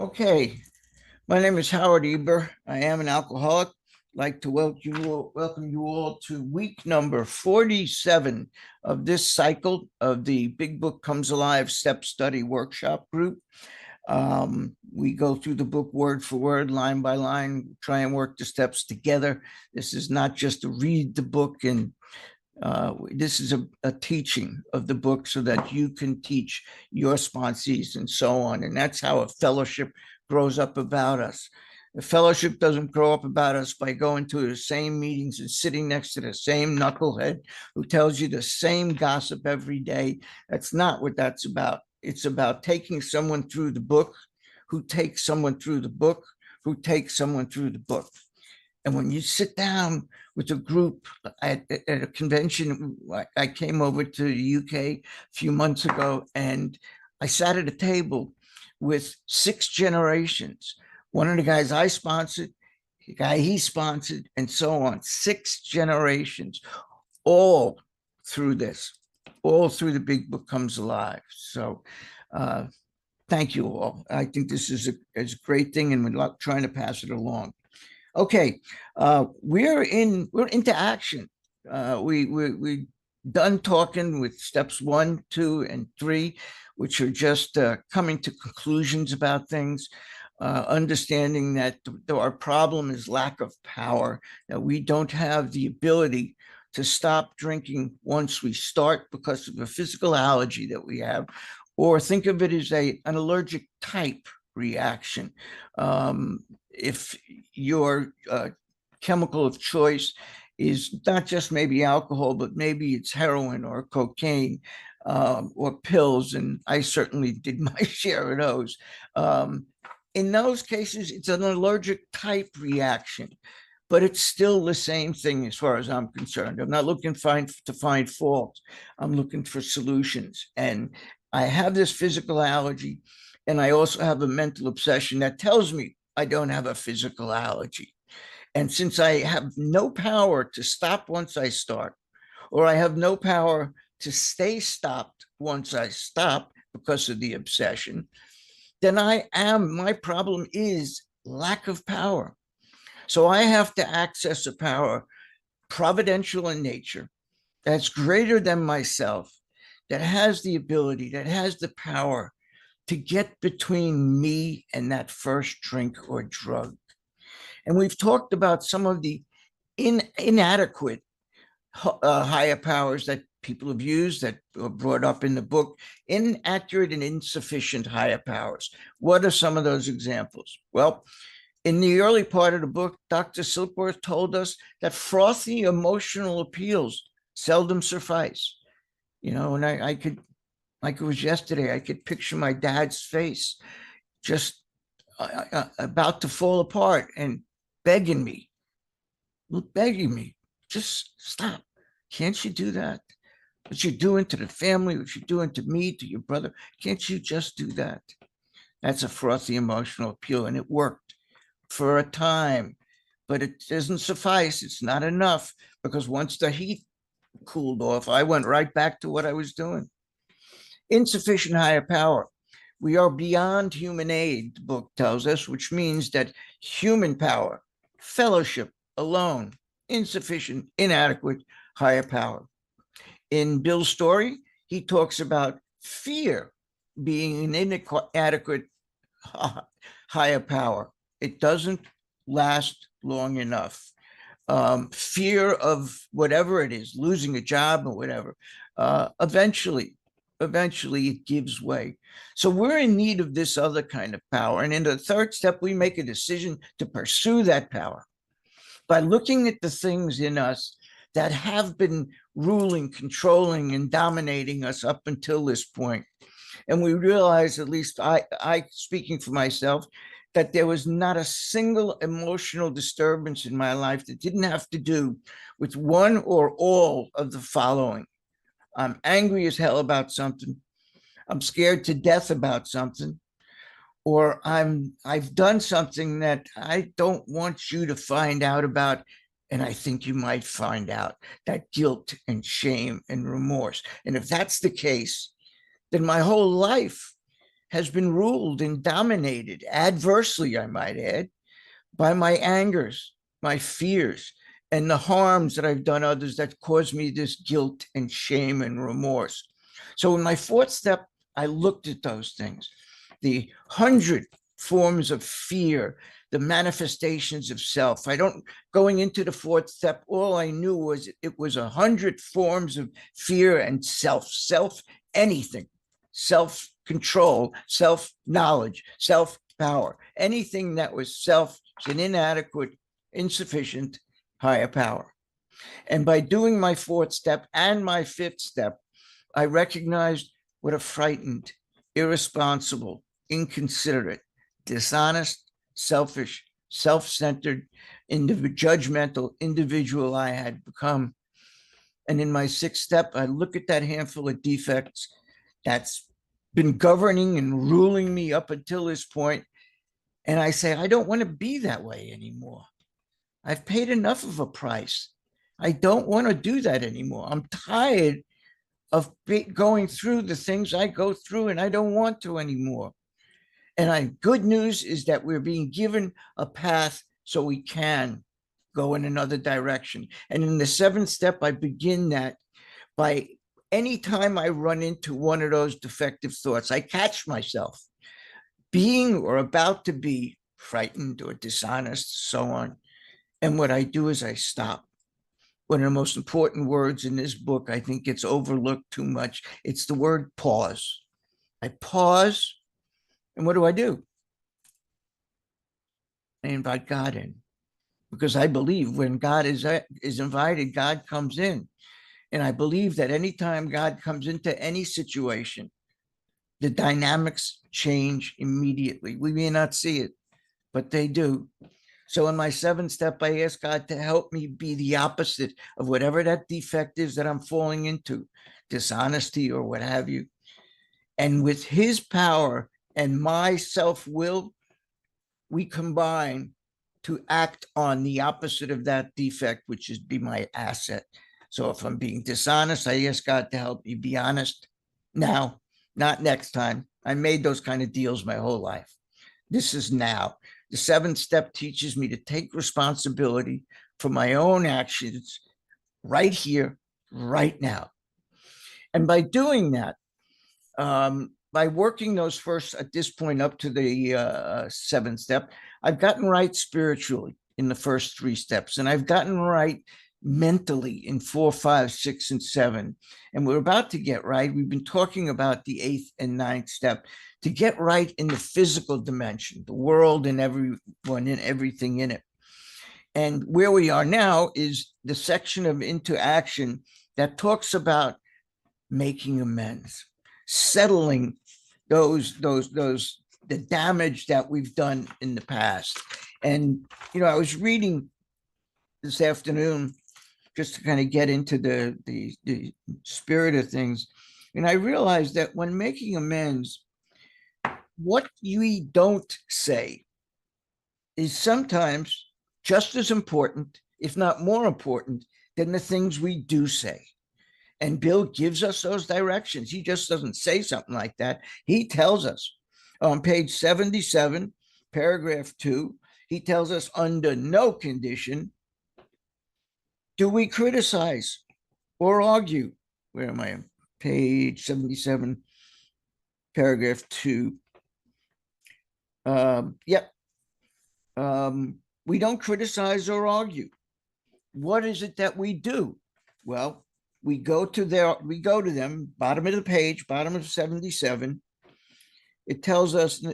Okay, my name is Howard Eber. I am an alcoholic. I'd like to welcome you all to week number 47 of this cycle of the Big Book Comes Alive Step Study Workshop Group. We go through the book word for word, line by line, try and work the steps together. This is not just to read the book and this is a teaching of the book so that you can teach your sponsees and so on. And that's how a fellowship grows up about us. The fellowship doesn't grow up about us by going to the same meetings and sitting next to the same knucklehead who tells you the same gossip every day. That's not what that's about. It's about taking someone through the book, who takes someone through the book, who takes someone through the book. And when you sit down with a group at a convention, I came over to the UK a few months ago, and I sat at a table with 6 generations. One of the guys I sponsored, the guy he sponsored, and so on. 6 generations, all through this, all through the Big Book Comes Alive. So thank you all. I think this is a great thing, and we're trying to pass it along. Okay, we're into action. We done talking with steps 1, 2, and 3, which are just coming to conclusions about things, understanding that our problem is lack of power, that we don't have the ability to stop drinking once we start because of a physical allergy that we have, or think of it as an allergic type reaction. If your chemical of choice is not just maybe alcohol, but maybe it's heroin or cocaine or pills, and I certainly did my share of those. In those cases, it's an allergic type reaction, but it's still the same thing as far as I'm concerned. I'm not looking to find fault. I'm looking for solutions. And I have this physical allergy, and I also have a mental obsession that tells me I don't have a physical allergy. And since I have no power to stop once I start, or I have no power to stay stopped once I stop because of the obsession, then my problem is lack of power. So I have to access a power providential in nature that's greater than myself, that has the ability, that has the power to get between me and that first drink or drug. And we've talked about some of the inadequate higher powers that people have used that were brought up in the book, inaccurate and insufficient higher powers. What are some of those examples? Well, in the early part of the book, Dr. Silkworth told us that frothy emotional appeals seldom suffice. And I could, like it was yesterday, I could picture my dad's face just about to fall apart and begging me, just stop. Can't you do that? What you're doing to the family, what you're doing to me, to your brother, can't you just do that? That's a frothy emotional appeal, and it worked for a time, but it doesn't suffice. It's not enough, because once the heat cooled off, I went right back to what I was doing. Insufficient higher power. We are beyond human aid, the book tells us, which means that human power, fellowship alone, insufficient, inadequate higher power. In Bill's story, he talks about fear being an inadequate higher power. It doesn't last long enough. Fear of whatever it is, losing a job or whatever, eventually it gives way. So we're in need of this other kind of power. And in the third step, we make a decision to pursue that power by looking at the things in us that have been ruling, controlling, and dominating us up until this point. And we realize, at least I speaking for myself, that there was not a single emotional disturbance in my life that didn't have to do with one or all of the following. I'm angry as hell about something. I'm scared to death about something. Or I've done something that I don't want you to find out about, and I think you might find out. That guilt and shame and remorse. And if that's the case, then my whole life has been ruled and dominated adversely, I might add, by my angers, my fears, and the harms that I've done others that cause me this guilt and shame and remorse. So in my fourth step, I looked at those things, the 100 forms of fear, the manifestations of self. I don't, going into the fourth step, all I knew was it was 100 forms of fear and self anything, self control, self knowledge, self power, anything that was self, an inadequate, insufficient higher power. And by doing my fourth step and my fifth step, I recognized what a frightened, irresponsible, inconsiderate, dishonest, selfish, self-centered, judgmental individual I had become. And in my sixth step, I look at that handful of defects that's been governing and ruling me up until this point, and I say, I don't want to be that way anymore. I've paid enough of a price. I don't want to do that anymore. I'm tired of going through the things I go through, and I don't want to anymore. And good news is that we're being given a path so we can go in another direction. And in the seventh step, I begin that by any time I run into one of those defective thoughts, I catch myself being or about to be frightened or dishonest, so on. And what I do is I stop. One of the most important words in this book, I think gets overlooked too much. It's the word pause. I pause, and what do? I invite God in, because I believe when God is invited, God comes in. And I believe that anytime God comes into any situation, the dynamics change immediately. We may not see it, but they do. So in my seventh step, I ask God to help me be the opposite of whatever that defect is that I'm falling into, dishonesty or what have you. And with his power and my self-will, we combine to act on the opposite of that defect, which is be my asset. So if I'm being dishonest, I ask God to help me be honest now, not next time. I made those kind of deals my whole life. This is now. The seventh step teaches me to take responsibility for my own actions right here, right now. And by doing that, by working those first, at this point up to the seventh step, I've gotten right spiritually in the first three steps, and I've gotten right mentally in 4, 5, 6, and 7. And we're about to get right. We've been talking about the 8th and 9th step to get right in the physical dimension, the world and everyone and everything in it. And where we are now is the section of Into Action that talks about making amends, settling the damage that we've done in the past. And I was reading this afternoon just to kind of get into the spirit of things, and I realized that when making amends, what we don't say is sometimes just as important, if not more important, than the things we do say. And Bill gives us those directions. He just doesn't say something like that. He tells us on page 77, paragraph 2, he tells us under no condition do we criticize or argue. Where am I? Page 77, paragraph 2. Yep. We don't criticize or argue. What is it that we do? Well, we go to them, bottom of the page, bottom of 77. It tells us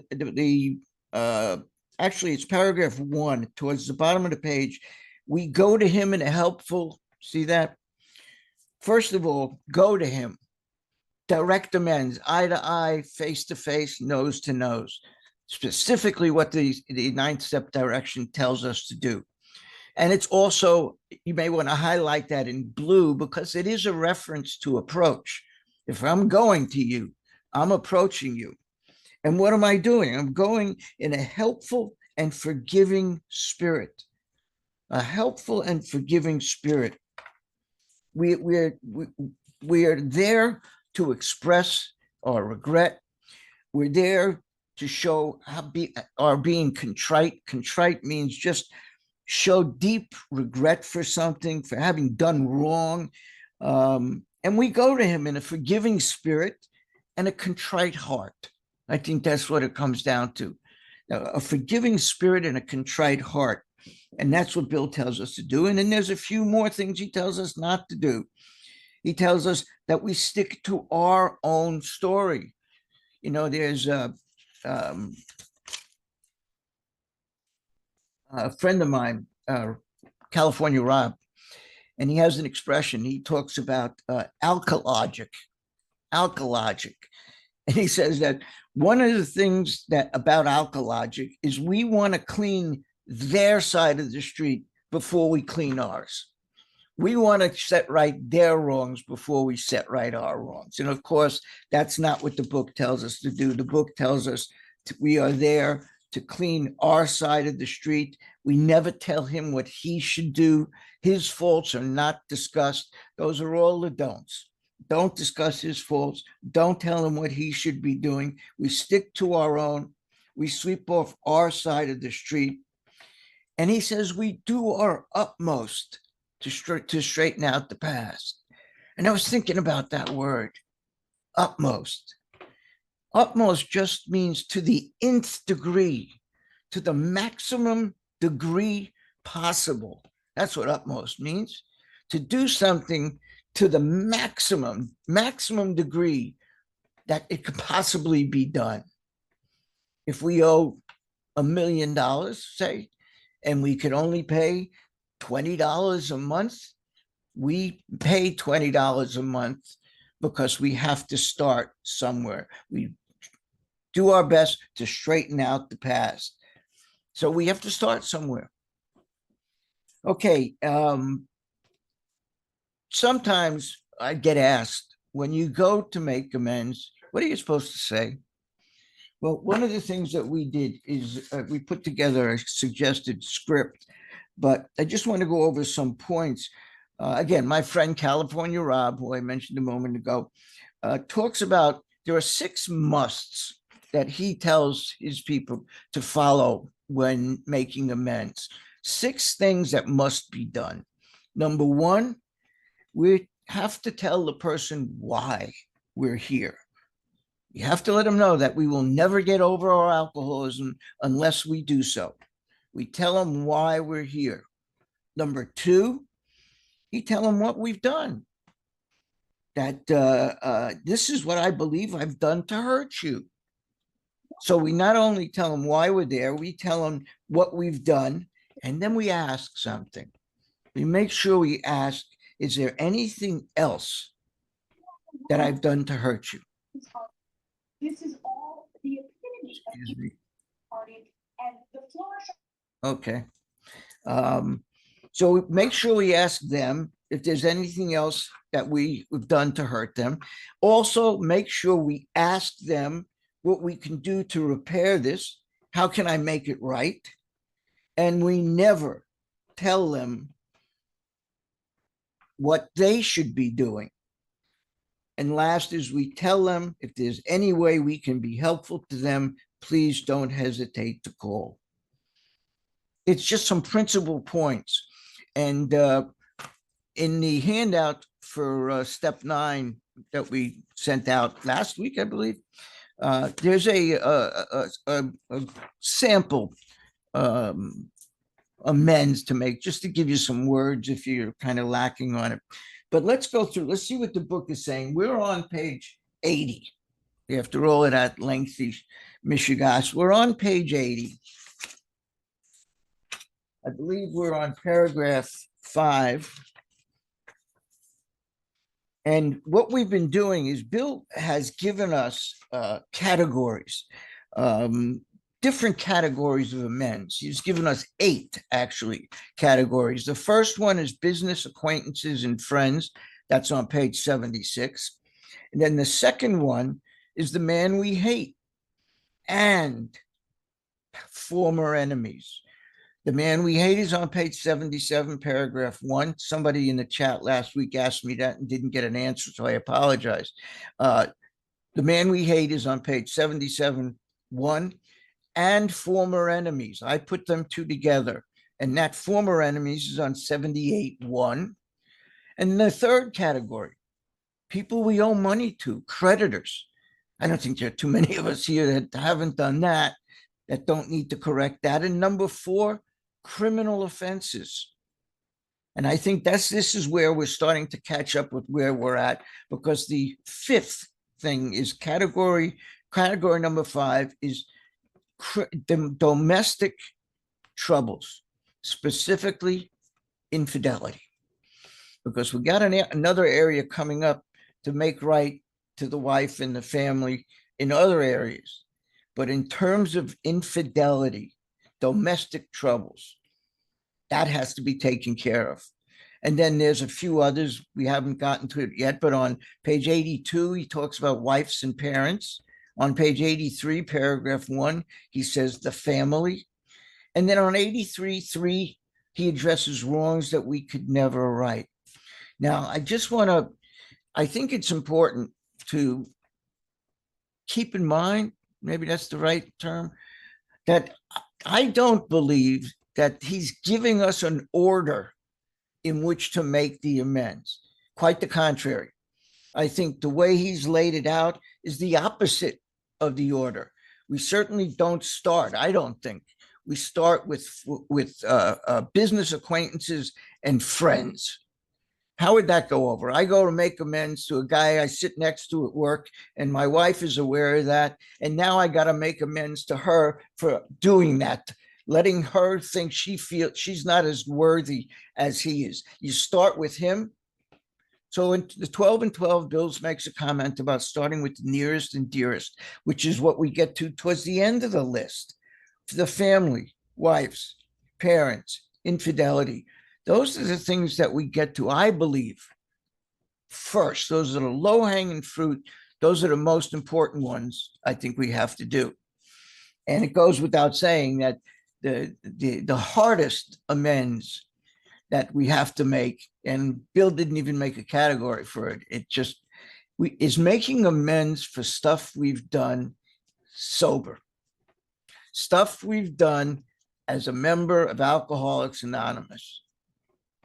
actually it's paragraph 1 towards the bottom of the page. We go to him in a helpful, see that? First of all, go to him. Direct amends, eye to eye, face to face, nose to nose. Specifically what the 9th step direction tells us to do. And it's also, you may want to highlight that in blue because it is a reference to approach. If I'm going to you, I'm approaching you. And what am I doing? I'm going in a helpful and forgiving spirit. A helpful and forgiving spirit. We are there to express our regret, We're there to show our being contrite. Contrite means just show deep regret for something, for having done wrong. And we go to him in a forgiving spirit and a contrite heart. I think that's what it comes down to, a forgiving spirit and a contrite heart. And that's what Bill tells us to do. And then there's a few more things he tells us not to do. He tells us that we stick to our own story. There's a friend of mine, California Rob, and he has an expression. He talks about alkalogic, and he says that one of the things that about alkalogic is we want to clean their side of the street before we clean ours. We want to set right their wrongs before we set right our wrongs. And of course, that's not what the book tells us to do. The book tells us we are there to clean our side of the street. We never tell him what he should do. His faults are not discussed. Those are all the don'ts. Don't discuss his faults. Don't tell him what he should be doing. We stick to our own. We sweep off our side of the street. And he says we do our utmost to straighten out the past. And I was thinking about that word, utmost. Utmost just means to the nth degree, to the maximum degree possible. That's what utmost means. To do something to the maximum degree that it could possibly be done. If we owe $1 million, say, and we could only pay $20 a month, we pay $20 a month because we have to start somewhere. We do our best to straighten out the past. So we have to start somewhere. Okay. Sometimes I get asked, when you go to make amends, what are you supposed to say? Well, one of the things that we did is we put together a suggested script, but I just want to go over some points. Again, my friend California Rob, who I mentioned a moment ago, talks about there are 6 musts that he tells his people to follow when making amends. 6 things that must be done. Number 1, we have to tell the person why we're here. You have to let them know that we will never get over our alcoholism unless we do so. We tell them why we're here. Number 2, you tell them what we've done. That this is what I believe I've done to hurt you. So we not only tell them why we're there, we tell them what we've done, and then we ask something. We make sure we ask, is there anything else that I've done to hurt you? This is all the epitome. Excuse me. And the floor. Okay. So make sure we ask them if there's anything else that we've done to hurt them. Also, make sure we ask them what we can do to repair this. How can I make it right? And we never tell them what they should be doing. And last is we tell them if there's any way we can be helpful to them, please don't hesitate to call. It's just some principal points. And in the handout for step 9 that we sent out last week, I believe, there's a sample amends to make, just to give you some words if you're kind of lacking on it. But let's go through, let's see what the book is saying. We're on page 80. After all of that lengthy mishigas, we're on page 80. I believe we're on paragraph 5. And what we've been doing is Bill has given us categories, different categories of amends. He's given us 8, actually, categories. The first one is business acquaintances and friends. That's on page 76. And then the second one is the man we hate and former enemies. The man we hate is on page 77, paragraph 1. Somebody in the chat last week asked me that and didn't get an answer, so I apologize. The The Man We Hate is on page 77-1, and Former Enemies. I put them two together. And that Former Enemies is on 78-1. And the third category, people we owe money to, creditors. I don't think there are too many of us here that haven't done that, that don't need to correct that. And number 4, criminal offenses. And I think this is where we're starting to catch up with where we're at, because the fifth thing is category number 5 is domestic troubles, specifically infidelity, because we got another area coming up to make right to the wife and the family in other areas. But in terms of infidelity, domestic troubles, that has to be taken care of. And then there's a few others. We haven't gotten to it yet, but on page 82, he talks about wives and parents. On page 83, paragraph 1, he says the family. And then on 83-3, he addresses wrongs that we could never right. Now, I think it's important to keep in mind, maybe that's the right term, that I don't believe that he's giving us an order in which to make the amends. Quite the contrary. I think the way he's laid it out is the opposite of the order. We certainly don't start, I don't think. We start with business acquaintances and friends. How would that go over? I go to make amends to a guy I sit next to at work, and my wife is aware of that. And now I got to make amends to her for doing that, letting her think she's not as worthy as he is. You start with him. So in the 12 and 12, Bills makes a comment about starting with the nearest and dearest, which is what we get to towards the end of the list. The family, wives, parents, infidelity. Those are the things that we get to, I believe, first. Those are the low-hanging fruit. Those are the most important ones I think we have to do. And it goes without saying that the hardest amends that we have to make, and Bill didn't even make a category for it, is making amends for stuff we've done sober. Stuff we've done as a member of Alcoholics Anonymous.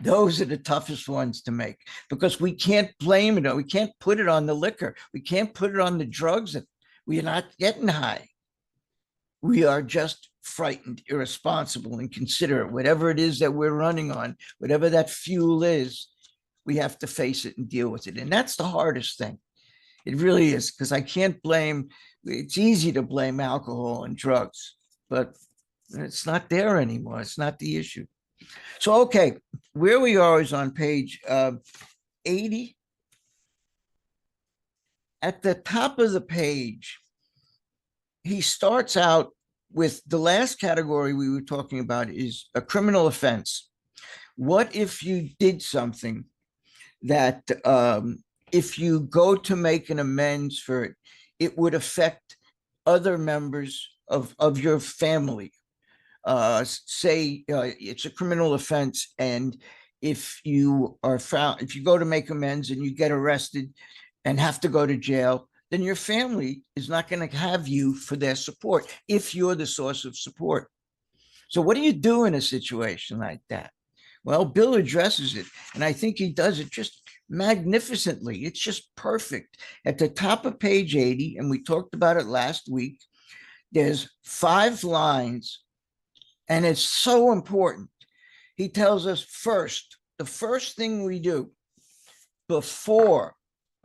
Those are the toughest ones to make, because we can't blame it. We can't put it on the liquor. We can't put it on the drugs. That we are not getting high. We are just frightened, irresponsible, inconsiderate. Whatever it is that we're running on, whatever that fuel is, we have to face it and deal with it. And that's the hardest thing. It really is, because I can't blame. It's easy to blame alcohol and drugs, but it's not there anymore. It's not the issue. So, okay, where we are is on page 80. At the top of the page, he starts out with the last category we were talking about is a criminal offense. What if you did something that if you go to make an amends for it, it would affect other members of your family? Say it's a criminal offense, and if you go to make amends and you get arrested and have to go to jail, then your family is not going to have you for their support if you're the source of support. So what do you do in a situation like that? Well, Bill addresses it, and I think he does it just magnificently. It's just perfect. At the top of page 80, and we talked about it last week, there's 5 lines, and it's so important. He tells us first, the first thing we do before,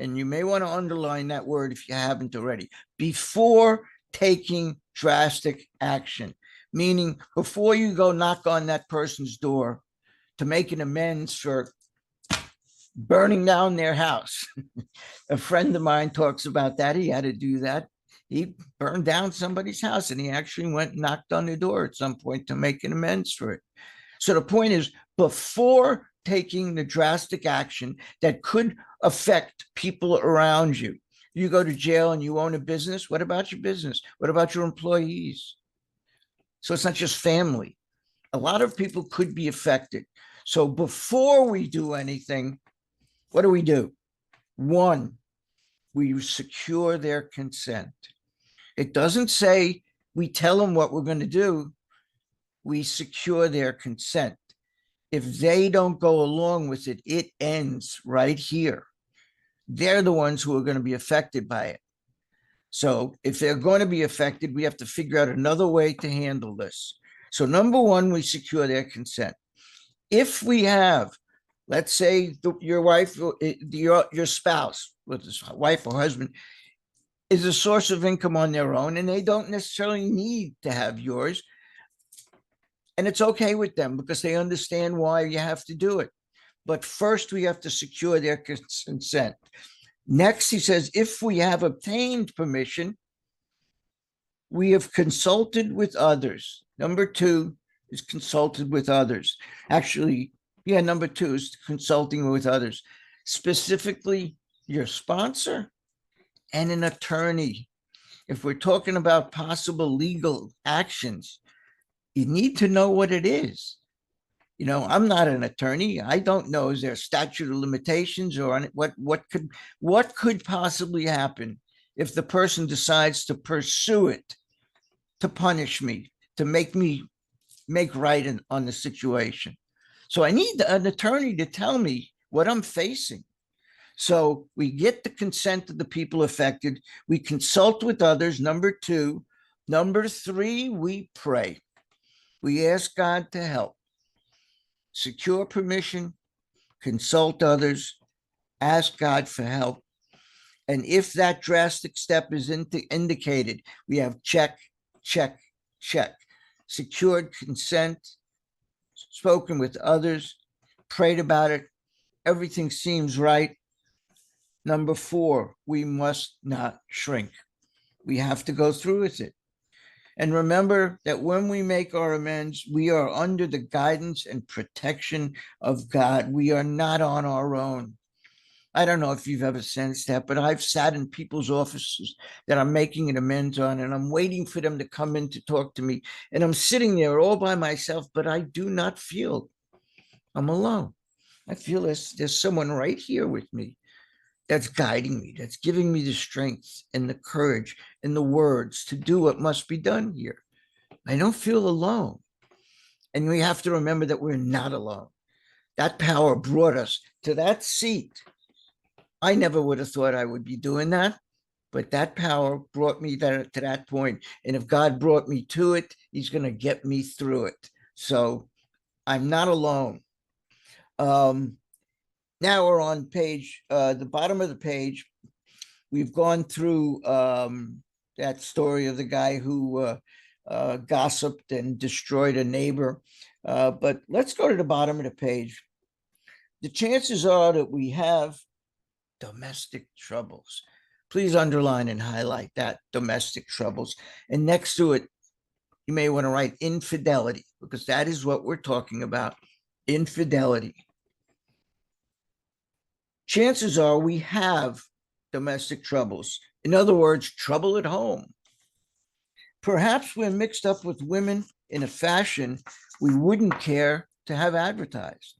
and you may want to underline that word if you haven't already, before taking drastic action, meaning before you go knock on that person's door to make an amends for burning down their house. A friend of mine talks about that. He had to do that. He burned down somebody's house, and he actually went and knocked on the door at some point to make an amends for it. So the point is, before taking the drastic action that could affect people around you, you go to jail and you own a business. What about your business? What about your employees? So it's not just family. A lot of people could be affected. So before we do anything, what do? 1, we secure their consent. It doesn't say we tell them what we're going to do. We secure their consent. If they don't go along with it, it ends right here. They're the ones who are going to be affected by it. So if they're going to be affected, we have to figure out another way to handle this. So number one, we secure their consent. If we have, let's say your wife, your spouse, with his wife or husband, is a source of income on their own, and they don't necessarily need to have yours. And it's okay with them because they understand why you have to do it. But first, we have to secure their consent. Next, he says, if we have obtained permission, we have consulted with others. Number two is consulted with others. Actually, yeah, number two is consulting with others, specifically your sponsor and an attorney. If we're talking about possible legal actions, you need to know what it is. You know, I'm not an attorney. I don't know, is there a statute of limitations or what could possibly happen if the person decides to pursue it, to punish me, to make me make right on the situation. So I need an attorney to tell me what I'm facing. So we get the consent of the people affected. We consult with others. Number two. Number three, we pray. We ask God to help. Secure permission, consult others, ask God for help. And if that drastic step is indicated, we have check, check, check. Secured consent, spoken with others, prayed about it. Everything seems right. Number four, we must not shrink. We have to go through with it. And remember that when we make our amends, we are under the guidance and protection of God. We are not on our own. I don't know if you've ever sensed that, but I've sat in people's offices that I'm making an amends on, and I'm waiting for them to come in to talk to me. And I'm sitting there all by myself, but I do not feel I'm alone. I feel there's someone right here with me that's guiding me, that's giving me the strength and the courage and the words to do what must be done here. I don't feel alone. And we have to remember that we're not alone. That power brought us to that seat. I never would have thought I would be doing that, but that power brought me to that point. And if God brought me to it, he's going to get me through it. So I'm not alone. Now we're on page, the bottom of the page. We've gone through that story of the guy who gossiped and destroyed a neighbor. But let's go to the bottom of the page. The chances are that we have domestic troubles. Please underline and highlight that, domestic troubles. And next to it, you may want to write infidelity, because that is what we're talking about, infidelity. Chances are we have domestic troubles. In other words, trouble at home. Perhaps we're mixed up with women in a fashion we wouldn't care to have advertised.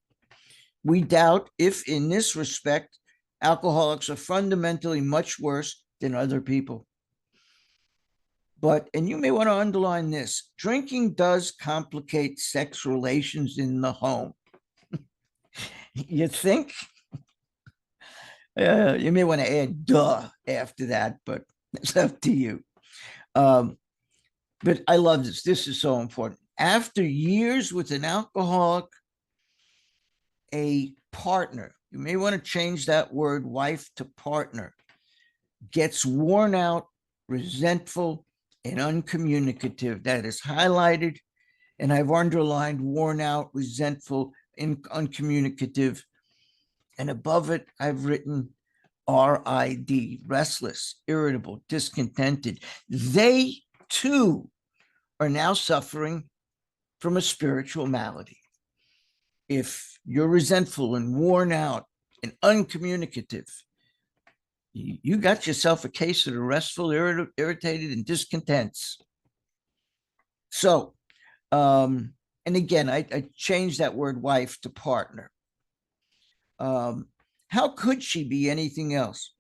We doubt if, in this respect, alcoholics are fundamentally much worse than other people. But, and you may want to underline this, drinking does complicate sex relations in the home. You think? You may want to add duh after that, but it's up to you. But I love this. This is so important. After years with an alcoholic, a partner, you may want to change that word wife to partner, gets worn out, resentful, and uncommunicative. That is highlighted, and I've underlined worn out, resentful, and uncommunicative. And above it, I've written RID, restless, irritable, discontented. They too are now suffering from a spiritual malady. If you're resentful and worn out and uncommunicative, you got yourself a case of the restful, irritated, and discontents. So, and again, I changed that word wife to partner. How could she be anything else?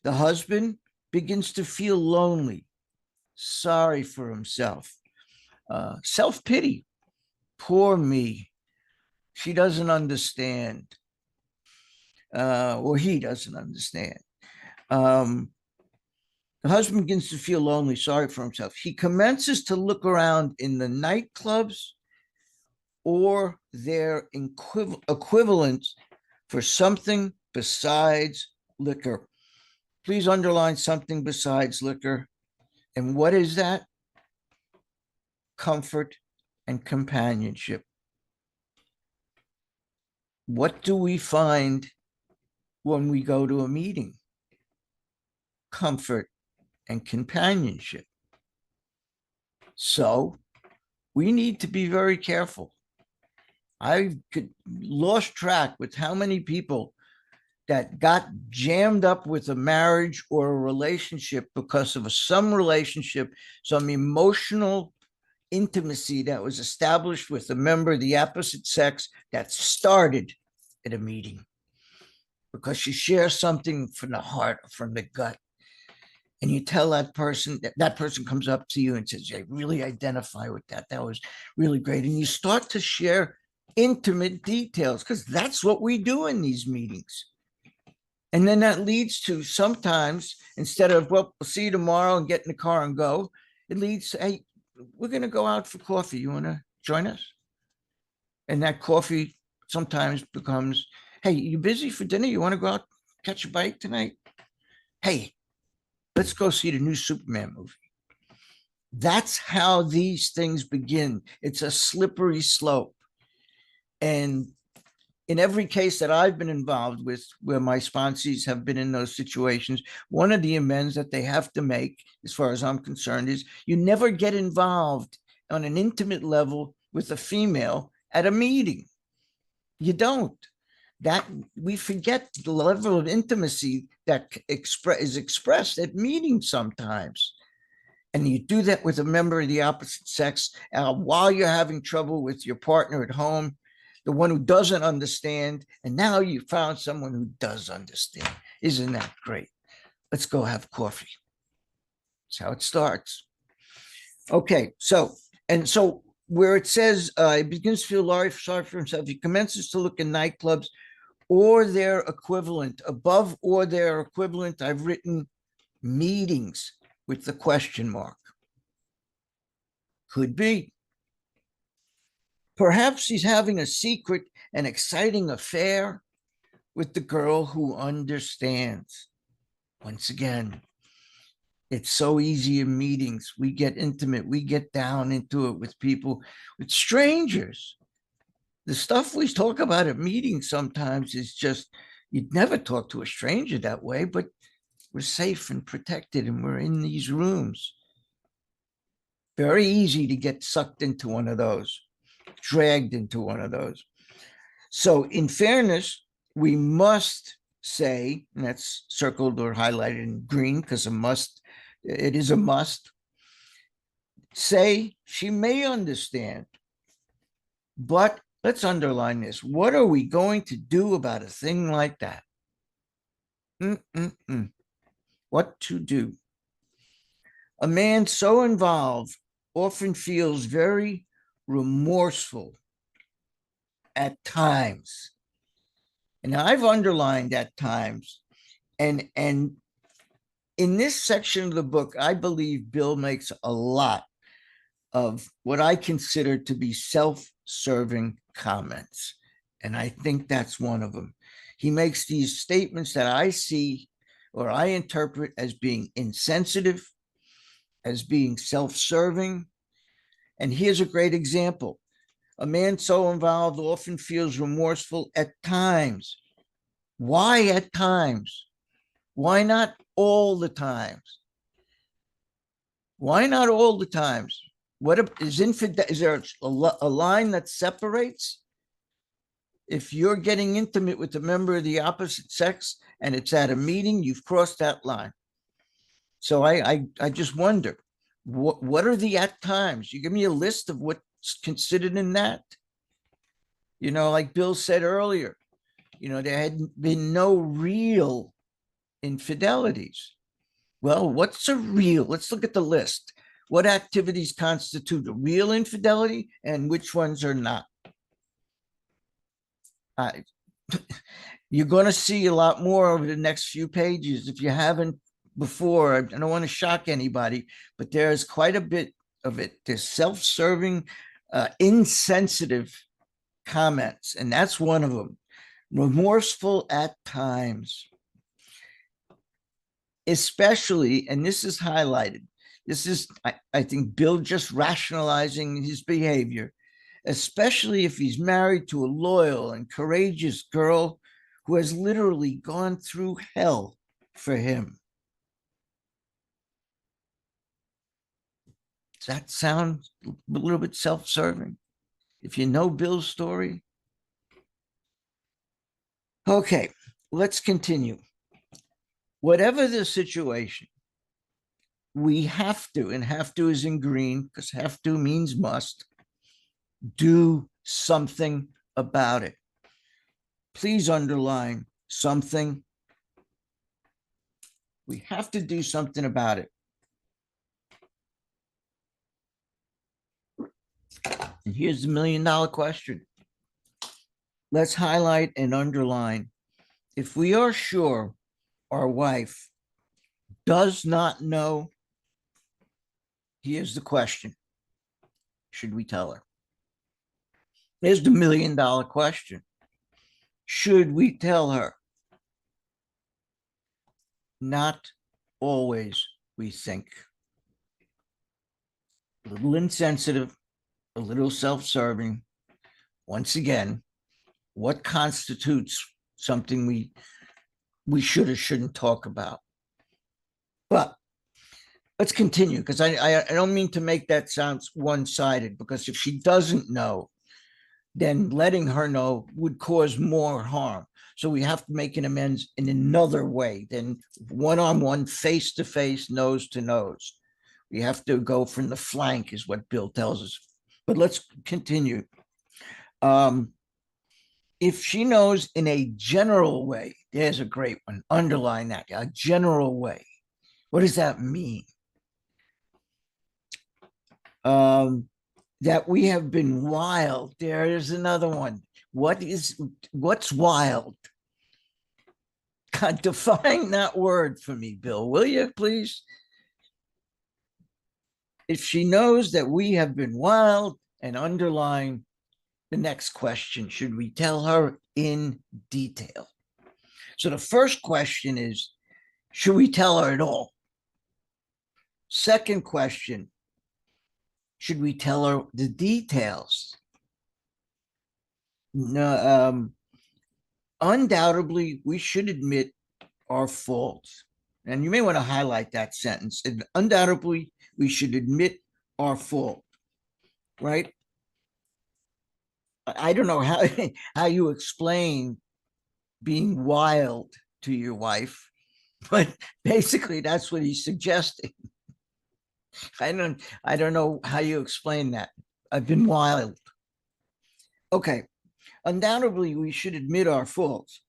The husband begins to feel lonely, sorry for himself, self-pity. Poor me. She doesn't understand, or he doesn't understand. Um, the husband begins to feel lonely, sorry for himself. He commences to look around in the nightclubs or their equivalents for something besides liquor. Please underline something besides liquor. And what is that? Comfort and companionship. What do we find when we go to a meeting? Comfort and companionship. So we need to be very careful. I lost track with how many people that got jammed up with a marriage or a relationship because of some relationship, some emotional intimacy that was established with a member of the opposite sex that started at a meeting because you share something from the heart, from the gut. And you tell that person, that person comes up to you and says, I really identify with that. That was really great. And you start to share intimate details because that's what we do in these meetings. And then that leads to sometimes, instead of, well, we'll see you tomorrow and get in the car and go, it leads to, hey, we're going to go out for coffee. You want to join us? And that coffee sometimes becomes, hey, you busy for dinner? You want to go out, catch a bite tonight? Hey, let's go see the new Superman movie. That's how these things begin. It's a slippery slope. And in every case that I've been involved with, where my sponsees have been in those situations, one of the amends that they have to make, as far as I'm concerned, is you never get involved on an intimate level with a female at a meeting. You don't. That we forget the level of intimacy that is expressed at meetings sometimes. And you do that with a member of the opposite sex while you're having trouble with your partner at home, the one who doesn't understand. And now you found someone who does understand. Isn't that great? Let's go have coffee. That's how it starts. Okay, so where it says he begins to feel sorry for himself, he commences to look in nightclubs or their equivalent. Above or their equivalent, I've written meetings with the question mark. Could be. Perhaps he's having a secret and exciting affair with the girl who understands. Once again, it's so easy in meetings. We get intimate. We get down into it with people, with strangers. The stuff we talk about at meetings sometimes is just, you'd never talk to a stranger that way, but we're safe and protected and we're in these rooms. Very easy to get sucked into one of those, dragged into one of those. So in fairness, we must say, and that's circled or highlighted in green because it is a must, say she may understand, but let's underline this. What are we going to do about a thing like that? What to do? A man so involved often feels very remorseful at times. And I've underlined at times. And in this section of the book, I believe Bill makes a lot of what I consider to be self-serving comments. And I think that's one of them. He makes these statements that I see or I interpret as being insensitive, as being self-serving. And here's a great example. A man so involved often feels remorseful at times. Why at times? Why not all the times? Why not all the times? Is there a line that separates? If you're getting intimate with a member of the opposite sex and it's at a meeting, you've crossed that line. So I just wonder, what are the at times? You give me a list of what's considered in that. Like Bill said earlier, there had been no real infidelities. Well, what's a real? Let's look at the list. What activities constitute a real infidelity and which ones are not? I, you're going to see a lot more over the next few pages. If you haven't before, I don't want to shock anybody, but there's quite a bit of it. There's self-serving, insensitive comments, and that's one of them. Remorseful at times, especially, and this is highlighted. This is, I think, Bill just rationalizing his behavior, especially if he's married to a loyal and courageous girl who has literally gone through hell for him. Does that sound a little bit self-serving? If you know Bill's story. Okay, let's continue. Whatever the situation, we have to, and have to is in green because have to means must, do something about it. Please underline something. We have to do something about it. And here's the $1,000,000 question. Let's highlight and underline. If we are sure our wife does not know, here's the question. Should we tell her? Here's the $1,000,000 question. Should we tell her? Not always, we think. A little insensitive, a little self-serving. Once again, what constitutes something we should or shouldn't talk about? But let's continue, because I don't mean to make that sound one-sided, because if she doesn't know, then letting her know would cause more harm. So we have to make an amends in another way than one-on-one, face-to-face, nose-to-nose. We have to go from the flank is what Bill tells us. But let's continue. If she knows in a general way, there's a great one, underline that, a general way. What does that mean? That we have been wild. There is another one. What's wild? God, define that word for me, Bill, will you please? If she knows that we have been wild, and underline the next question, should we tell her in detail? So the first question is, should we tell her at all? Second question, should we tell her the details? No, undoubtedly, we should admit our faults. And you may want to highlight that sentence. And undoubtedly, we should admit our fault, right? I don't know how you explain being wild to your wife, but basically that's what he's suggesting. I don't know how you explain that. I've been wild. Okay. Undoubtedly, we should admit our faults.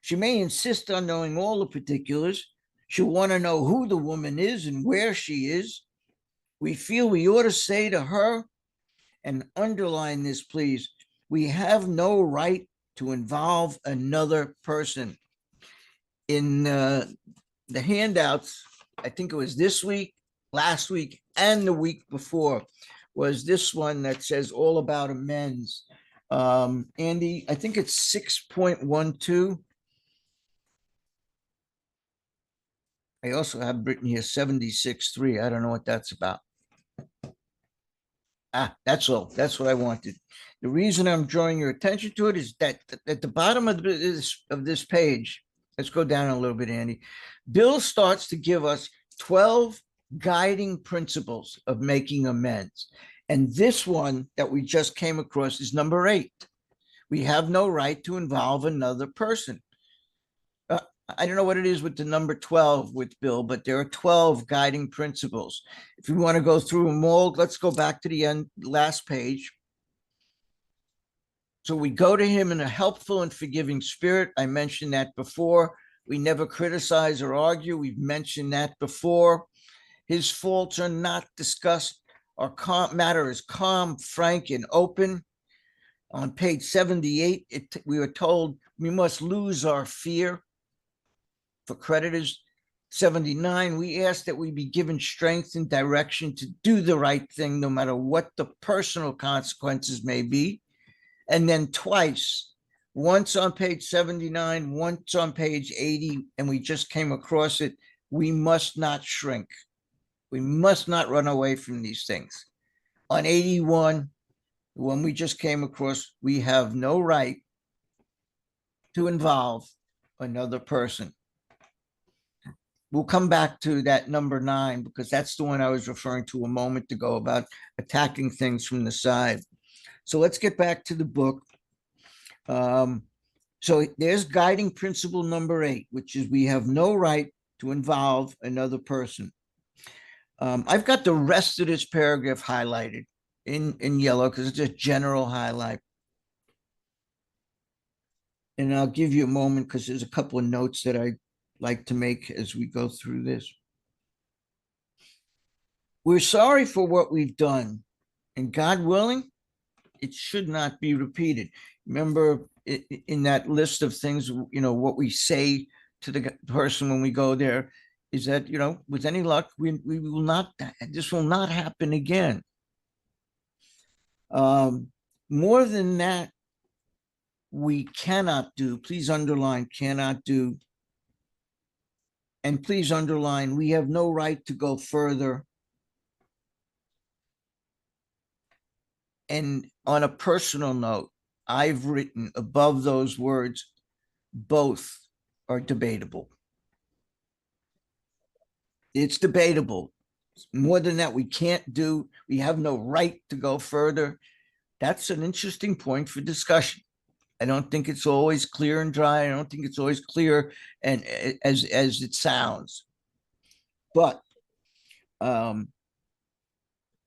She may insist on knowing all the particulars. She'll want to know who the woman is and where she is. We feel we ought to say to her, and underline this, please, we have no right to involve another person. In the handouts, I think it was this week, last week, and the week before, was this one that says all about amends. Andy, I think it's 6.12. I also have written here 76.3. I don't know what that's about. That's all. That's what I wanted. The reason I'm drawing your attention to it is that at the bottom of this page, let's go down a little bit, Andy. Bill starts to give us 12 guiding principles of making amends. And this one that we just came across is number 8. We have no right to involve another person. I don't know what it is with the number 12 with Bill, but there are 12 guiding principles. If you want to go through them all, let's go back to the end, last page. So we go to him in a helpful and forgiving spirit. I mentioned that before. We never criticize or argue. We've mentioned that before. His faults are not discussed. Our matter is calm, frank, and open. On page 78, we were told we must lose our fear for creditors. 79, we ask that we be given strength and direction to do the right thing, no matter what the personal consequences may be. And then twice, once on page 79, once on page 80, and we just came across it, we must not shrink. We must not run away from these things. On 81, when we just came across, we have no right to involve another person. We'll come back to that number 9 because that's the one I was referring to a moment ago about attacking things from the side. So let's get back to the book. So there's guiding principle number 8, which is we have no right to involve another person. I've got the rest of this paragraph highlighted in yellow because it's a general highlight. And I'll give you a moment because there's a couple of notes that I like to make as we go through this. We're sorry for what we've done, and God willing, it should not be repeated. Remember in that list of things, what we say to the person when we go there is that, with any luck, we will not, this will not happen again. More than that, we cannot do, please underline cannot do. And please underline, we have no right to go further. And on a personal note, I've written above those words, both are debatable. It's debatable. More than that, we can't do, we have no right to go further. That's an interesting point for discussion. I don't think it's always clear and dry. I don't think it's always clear and as it sounds. But and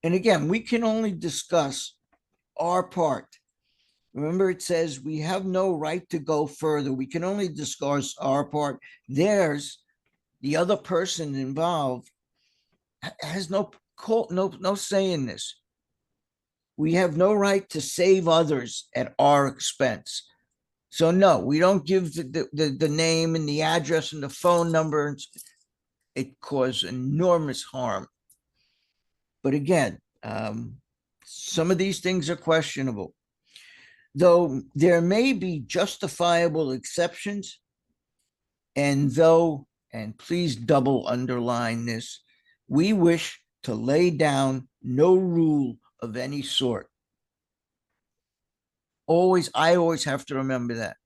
again, we can only discuss our part. Remember, it says we have no right to go further. We can only discuss our part. Theirs, the other person involved, has no say in this. We have no right to save others at our expense. So no, we don't give the name and the address and the phone number. It caused enormous harm. But again, some of these things are questionable. Though there may be justifiable exceptions, and please double underline this, we wish to lay down no rule of any sort. I always have to remember that.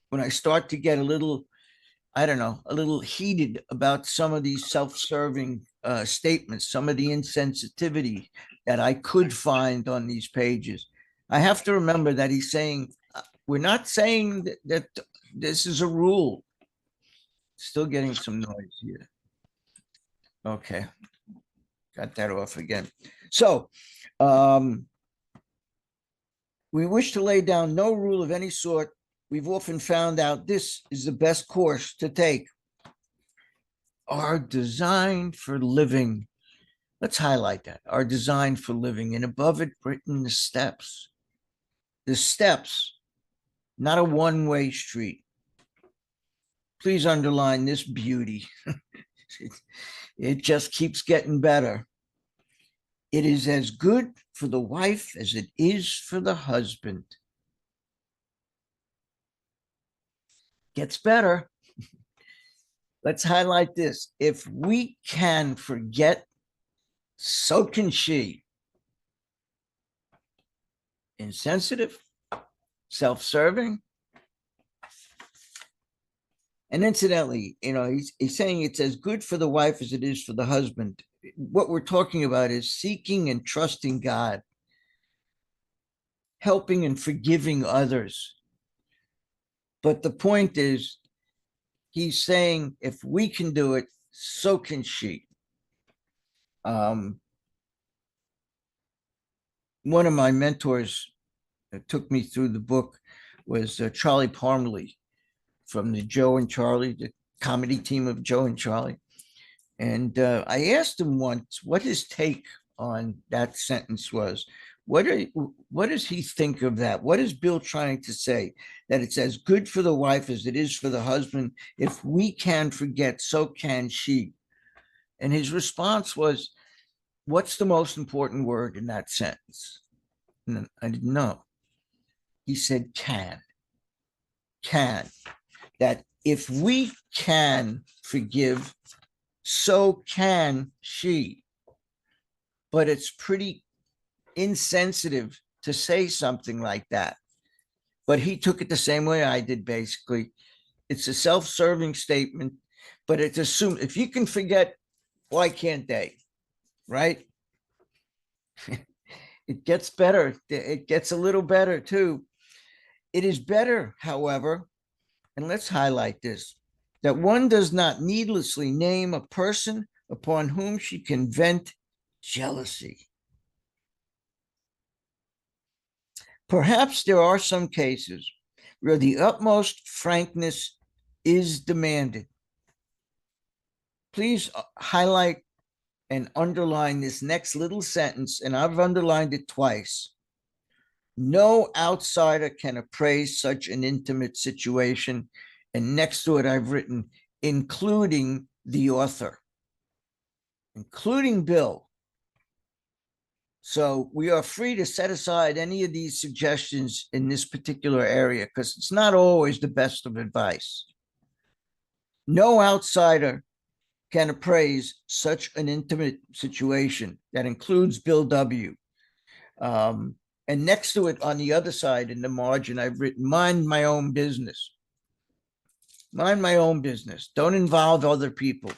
When I start to get a little heated about some of these self-serving statements, some of the insensitivity that I could find on these pages, I have to remember that he's saying, we're not saying that this is a rule. Still getting some noise here. Okay. Got that off again. So, we wish to lay down no rule of any sort. We've often found out this is the best course to take. Our design for living. Let's highlight that. Our design for living, and above it written the steps. The steps, not a one-way street. Please underline this beauty. It just keeps getting better. It is as good for the wife as it is for the husband. Gets better. Let's highlight this. If we can forget, so can she. Insensitive, self-serving. And incidentally, he's saying it's as good for the wife as it is for the husband. What we're talking about is seeking and trusting God, helping and forgiving others. But the point is, he's saying if we can do it, so can she. One of my mentors that took me through the book was Charlie Parmalee. from the Joe and Charlie, the comedy team of Joe and Charlie. And I asked him once what his take on that sentence was. What does he think of that? What is Bill trying to say? That it's as good for the wife as it is for the husband. If we can forget, so can she. And his response was, what's the most important word in that sentence? And I didn't know. He said, can. Can. That if we can forgive, so can she. But it's pretty insensitive to say something like that. But he took it the same way I did, basically. It's a self-serving statement, but it's assumed if you can forget, why can't they? Right? It gets better. It gets a little better too. It is better, however, and let's highlight this, that one does not needlessly name a person upon whom she can vent jealousy. Perhaps there are some cases where the utmost frankness is demanded. Please highlight and underline this next little sentence, and I've underlined it twice. No outsider can appraise such an intimate situation. And next to it, I've written, including the author, including Bill. So we are free to set aside any of these suggestions in this particular area because it's not always the best of advice. No outsider can appraise such an intimate situation that includes Bill W. And next to it on the other side in the margin, I've written, mind my own business. Mind my own business. Don't involve other people.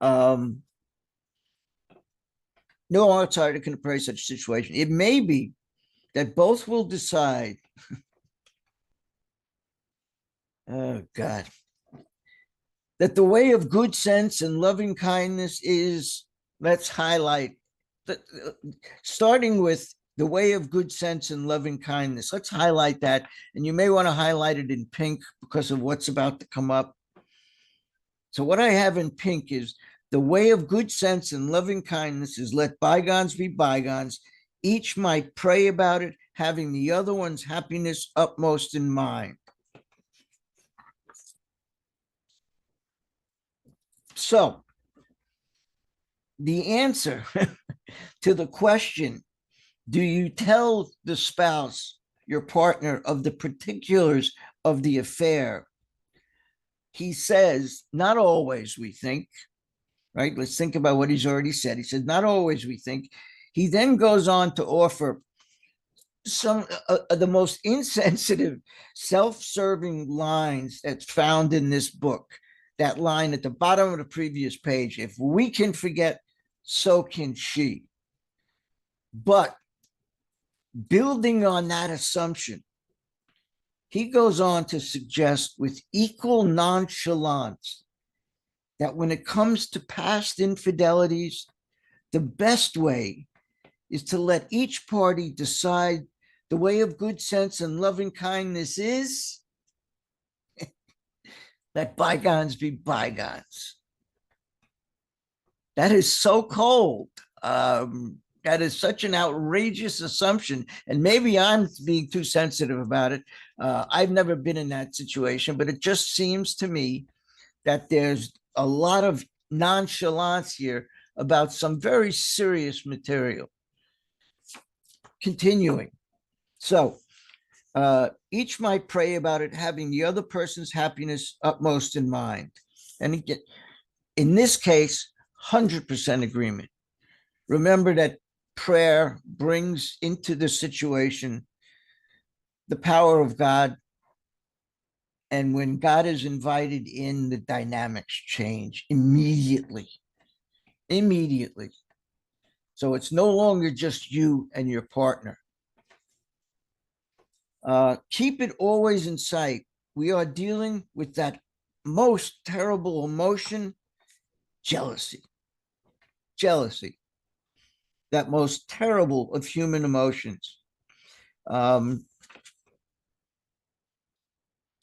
No outsider can appraise such a situation. It may be that both will decide, oh God, that the way of good sense and loving kindness is, let's highlight, starting with the way of good sense and loving kindness. Let's highlight that. And you may want to highlight it in pink because of what's about to come up. So what I have in pink is the way of good sense and loving kindness is let bygones be bygones. Each might pray about it, having the other one's happiness upmost in mind. So the answer to the question, do you tell the spouse, your partner, of the particulars of the affair? He says, not always, we think, right? Let's think about what he's already said. He said, not always, we think. He then goes on to offer some the most insensitive, self-serving lines that's found in this book. That line at the bottom of the previous page, if we can forget, so can she. But building on that assumption, he goes on to suggest with equal nonchalance that when it comes to past infidelities, the best way is to let each party decide the way of good sense and loving kindness is let bygones be bygones. That is so cold. That is such an outrageous assumption. And maybe I'm being too sensitive about it. I've never been in that situation, but it just seems to me that there's a lot of nonchalance here about some very serious material. Continuing. So each might pray about it, having the other person's happiness upmost in mind. And again, in this case, 100% agreement. Remember that prayer brings into the situation the power of God. And when God is invited in, the dynamics change immediately. Immediately. So it's no longer just you and your partner. Keep it always in sight. We are dealing with that most terrible emotion, jealousy. Jealousy. That most terrible of human emotions.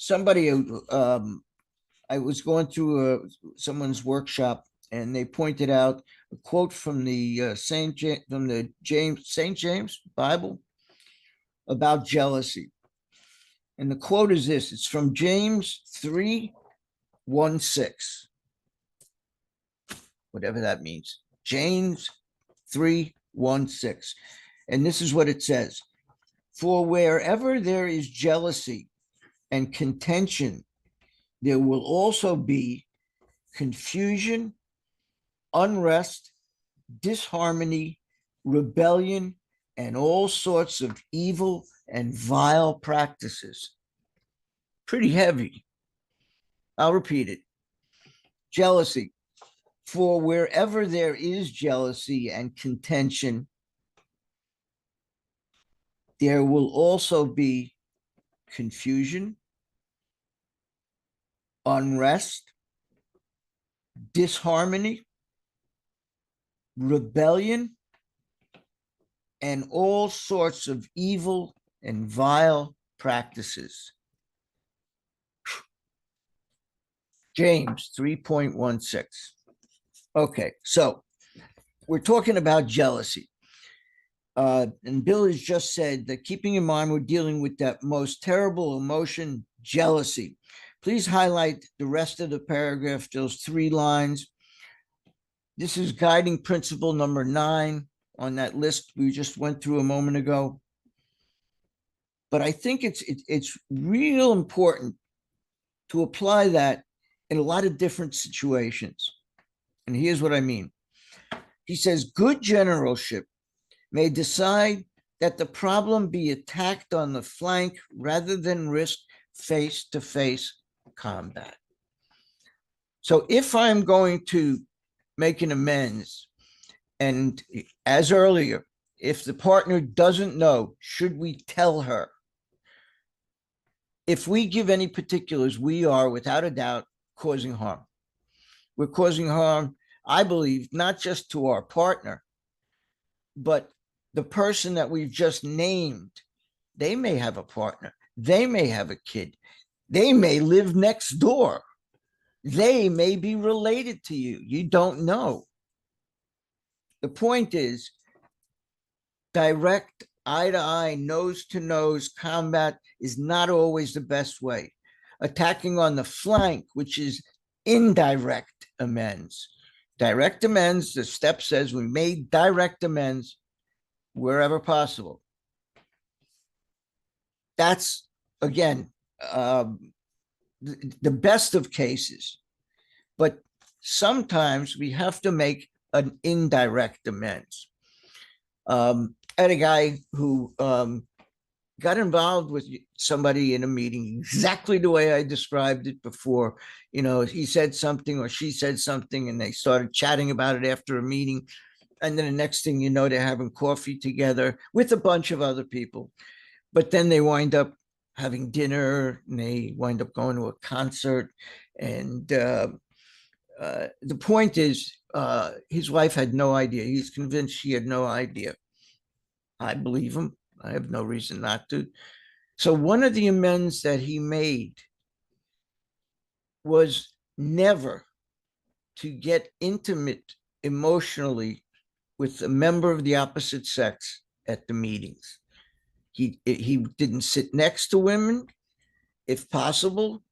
somebody, I was going through someone's workshop, and they pointed out a quote from the St. James Bible about jealousy. And the quote is this: it's from James 3:16, whatever that means. James 3:16. And this is what it says: for wherever there is jealousy and contention, there will also be confusion, unrest, disharmony, rebellion, and all sorts of evil and vile practices. Pretty heavy. I'll repeat it. Jealousy. For wherever there is jealousy and contention, there will also be confusion, unrest, disharmony, rebellion, and all sorts of evil and vile practices. James 3:16. Okay, so we're talking about jealousy. And Bill has just said that, keeping in mind we're dealing with that most terrible emotion, jealousy. Please highlight the rest of the paragraph, those 3 lines. This is guiding principle number 9 on that list we just went through a moment ago. But I think it's real important to apply that in a lot of different situations. And here's what I mean. He says, good generalship may decide that the problem be attacked on the flank rather than risk face-to-face combat. So if I'm going to make an amends, and as earlier, if the partner doesn't know, should we tell her? If we give any particulars, we are without a doubt causing harm. We're causing harm, I believe, not just to our partner, but the person that we've just named. They may have a partner. They may have a kid. They may live next door. They may be related to you. You don't know. The point is, direct eye-to-eye, nose-to-nose combat is not always the best way. Attacking on the flank, which is indirect amends. Direct amends, the step says we made direct amends wherever possible. That's, again, the best of cases. But sometimes we have to make an indirect amends. I had a guy who got involved with somebody in a meeting exactly the way I described it before. You know, he said something or she said something, and they started chatting about it after a meeting. And then the next thing you know, they're having coffee together with a bunch of other people. But then they wind up having dinner, and they wind up going to a concert. And the point is, his wife had no idea. He's convinced she had no idea. I believe him. I have no reason not to. So one of the amends that he made was never to get intimate emotionally with a member of the opposite sex at the meetings. He didn't sit next to women, if possible.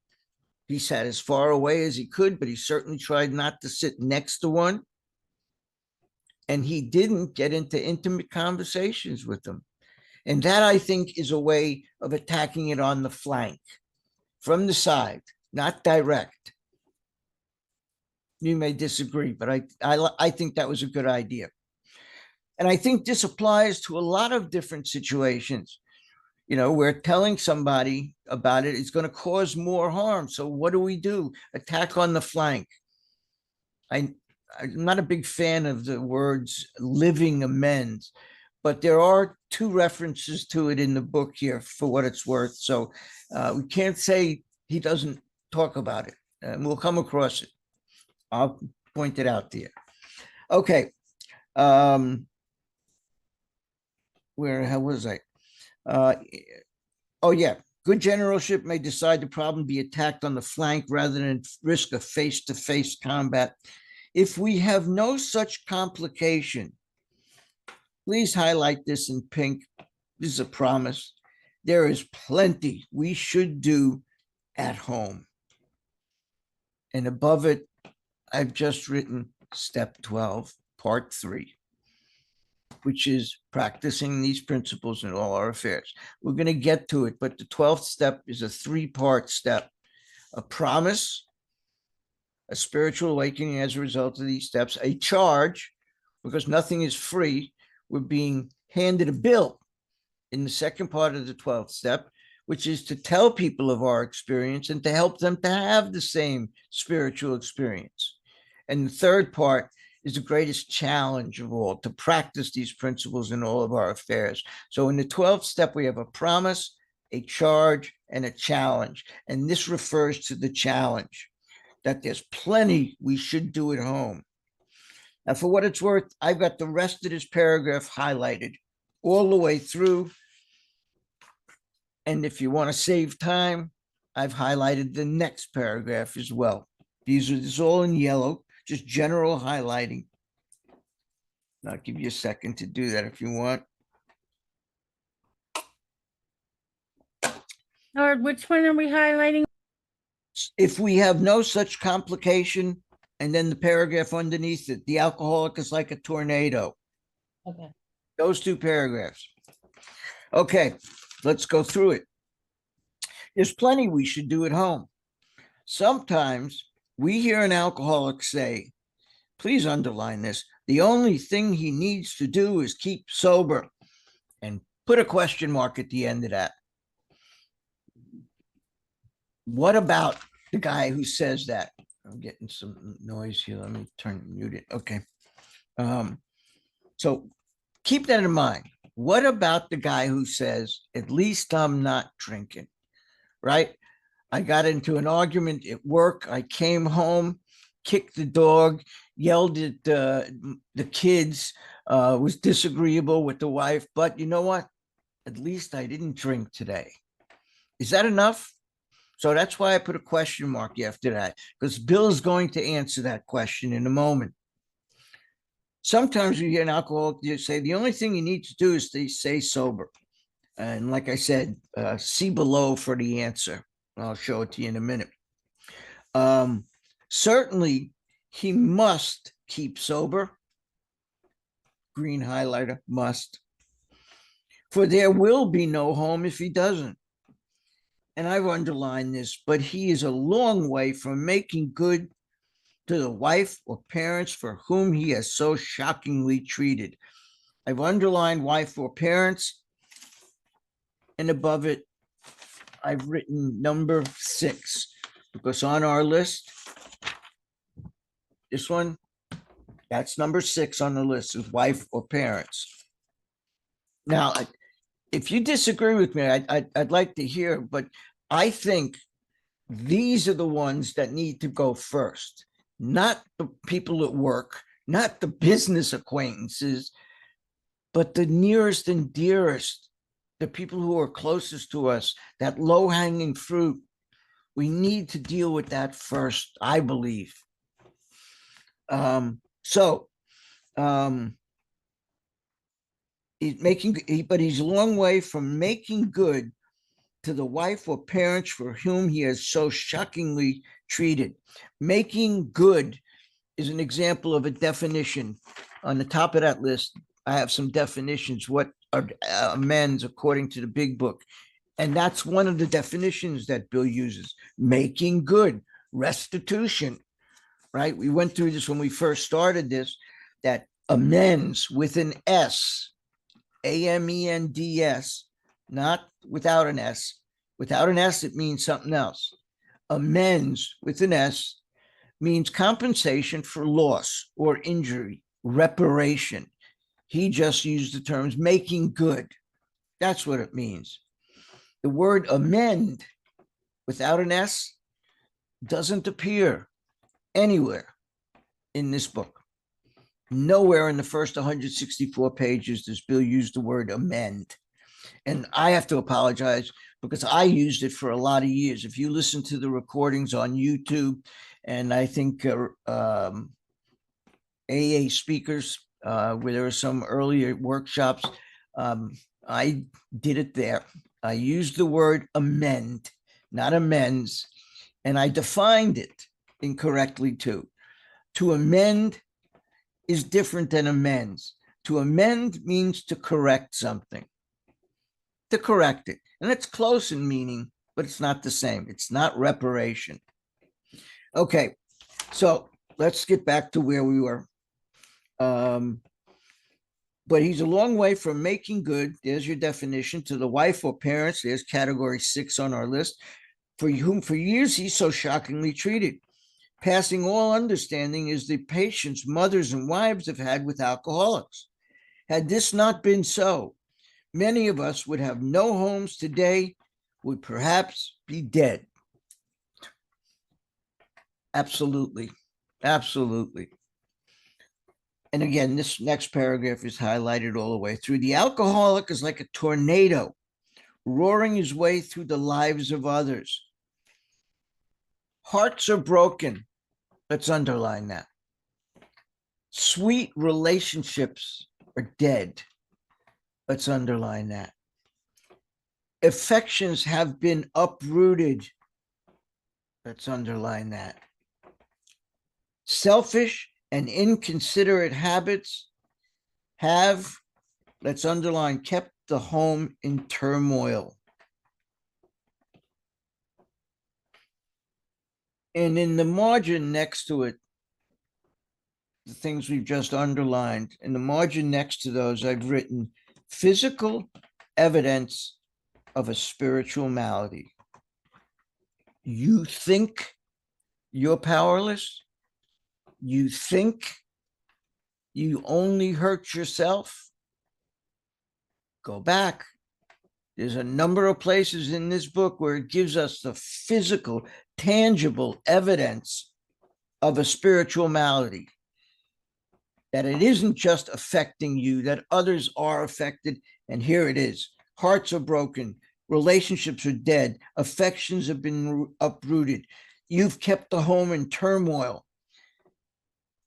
He sat as far away as he could, but he certainly tried not to sit next to one. And he didn't get into intimate conversations with them. And that, I think, is a way of attacking it on the flank, from the side, not direct. You may disagree, but I think that was a good idea. And I think this applies to a lot of different situations. You know, we're telling somebody about it, it's going to cause more harm. So what do? Attack on the flank. I'm not a big fan of the words living amends, but there are 2 references to it in the book here for what it's worth. So we can't say he doesn't talk about it. And we'll come across it. I'll point it out to you. Okay. Where was I? Oh, yeah. Good generalship may decide the problem be attacked on the flank rather than risk a face-to-face combat. If we have no such complication, please highlight this in pink. This is a promise. There is plenty we should do at home. And above it, I've just written step 12, part 3, which is practicing these principles in all our affairs. We're going to get to it, but the 12th step is a 3-part step: a promise, a spiritual awakening as a result of these steps, a charge, because nothing is free. We're being handed a bill in the second part of the 12th step, which is to tell people of our experience and to help them to have the same spiritual experience. And the third part is the greatest challenge of all, to practice these principles in all of our affairs. So in the 12th step, we have a promise, a charge, and a challenge. And this refers to the challenge, that there's plenty we should do at home. Now, for what it's worth, I've got the rest of this paragraph highlighted all the way through. And if you want to save time, I've highlighted the next paragraph as well. This is all in yellow, just general highlighting. I'll give you a second to do that if you want. Howard, which one are we highlighting? If we have no such complication, and then the paragraph underneath it, the alcoholic is like a tornado. Okay. Those 2 paragraphs. Okay, let's go through it. There's plenty we should do at home. Sometimes we hear an alcoholic say, please underline this, the only thing he needs to do is keep sober, and put a question mark at the end of that. What about the guy who says that? I'm getting some noise here. Let me mute it. Okay. So keep that in mind. What about the guy who says, at least I'm not drinking, right? I got into an argument at work. I came home, kicked the dog, yelled at the kids, was disagreeable with the wife. But you know what? At least I didn't drink today. Is that enough? So that's why I put a question mark after that, because Bill is going to answer that question in a moment. Sometimes we hear an alcoholic say the only thing you need to do is to stay sober. And like I said, see below for the answer. I'll show it to you in a minute. Certainly, he must keep sober. Green highlighter, must. For there will be no home if he doesn't. And I've underlined this, but he is a long way from making good to the wife or parents for whom he has so shockingly treated. I've underlined wife or parents, and above it, I've written number 6, because on our list, this one, that's number 6 on the list, is wife or parents. Now, if you disagree with me, I'd like to hear, but I think these are the ones that need to go first, not the people at work, not the business acquaintances, but the nearest and dearest, the people who are closest to us, that low-hanging fruit. We need to deal with that first, I believe. He's a long way from making good to the wife or parents for whom he has so shockingly treated. Making good is an example of a definition. On the top of that list, I have some definitions. What are amends according to the big book? And that's one of the definitions that Bill uses: making good, restitution, right? We went through this when we first started this, that amends with an S, AMENDS, not without an S. Without an S, it means something else. Amends with an S means compensation for loss or injury, reparation. He just used the terms making good. That's what it means. The word amend without an S doesn't appear anywhere in this book. Nowhere in the first 164 pages does Bill use the word amend. And I have to apologize because I used it for a lot of years. If you listen to the recordings on YouTube, and I think AA speakers, where there were some earlier workshops, I did it there. I used the word amend, not amends, and I defined it incorrectly too. To amend is different than amends. To amend means to correct something, to correct it. And it's close in meaning, but it's not the same. It's not reparation. Okay, so let's get back to where we were. But he's a long way from making good. There's your definition. To the wife or parents, there's category 6 on our list, for whom for years he's so shockingly treated. Passing all understanding is the patience mothers and wives have had with alcoholics. Had this not been so, many of us would have no homes today, would perhaps be dead. Absolutely. Absolutely. And again, this next paragraph is highlighted all the way through. The alcoholic is like a tornado roaring his way through the lives of others. Hearts are broken. Let's underline that. Sweet relationships are dead. Let's underline that. Affections have been uprooted. Let's underline that. Selfish and inconsiderate habits have, let's underline, kept the home in turmoil. And in the margin next to it, the things we've just underlined, in the margin next to those, I've written physical evidence of a spiritual malady. You think you're powerless? You think you only hurt yourself? Go back. There's a number of places in this book where it gives us the physical, tangible evidence of a spiritual malady. That it isn't just affecting you, that others are affected. And here it is. Hearts are broken. Relationships are dead. Affections have been uprooted. You've kept the home in turmoil.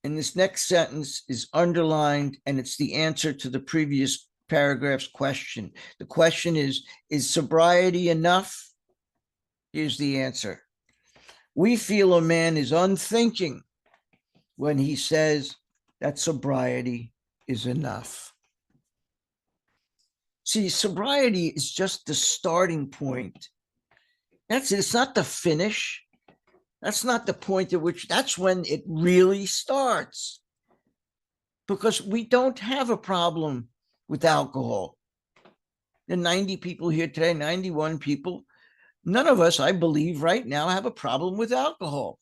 And this next sentence is underlined, and it's the answer to the previous paragraph's question. The question is sobriety enough? Here's the answer. We feel a man is unthinking when he says that sobriety is enough. See, sobriety is just the starting point. That's it. It's not the finish. That's not the point at which, that's when it really starts. Because we don't have a problem with alcohol. There are 90 people here today, 91 people. None of us, I believe, right now have a problem with alcohol.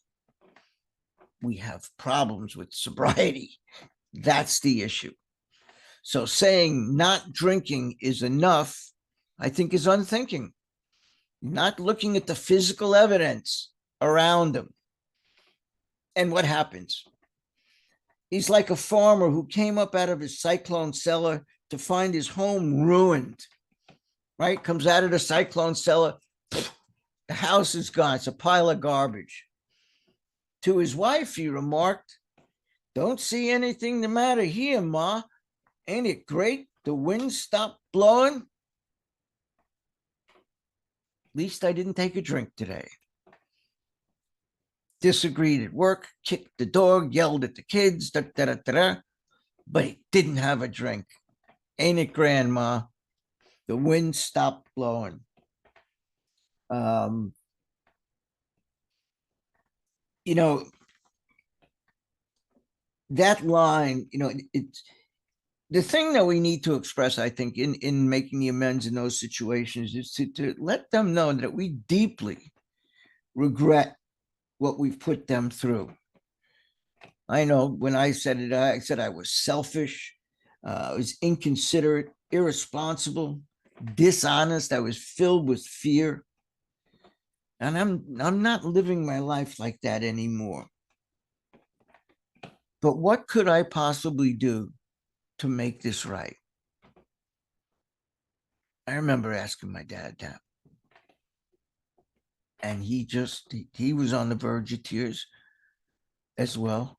We have problems with sobriety. That's the issue. So saying not drinking is enough, I think, is unthinking. Not looking at the physical evidence around him. And what happens? He's like a farmer who came up out of his cyclone cellar to find his home ruined, right? Comes out of the cyclone cellar, the house is gone. It's a pile of garbage. To his wife, he remarked, "Don't see anything the matter here, Ma. Ain't it great? The wind stopped blowing. At least I didn't take a drink today." Disagreed at work, kicked the dog, yelled at the kids, but he didn't have a drink. Ain't it grand, Ma? The wind stopped blowing. You know, that line, it's the thing that we need to express, I think, in making the amends in those situations is to let them know that we deeply regret what we've put them through. I know when I said it, I said I was selfish, I was inconsiderate, irresponsible, dishonest. I was filled with fear. And I'm not living my life like that anymore. But what could I possibly do to make this right? I remember asking my dad that. And he was on the verge of tears as well.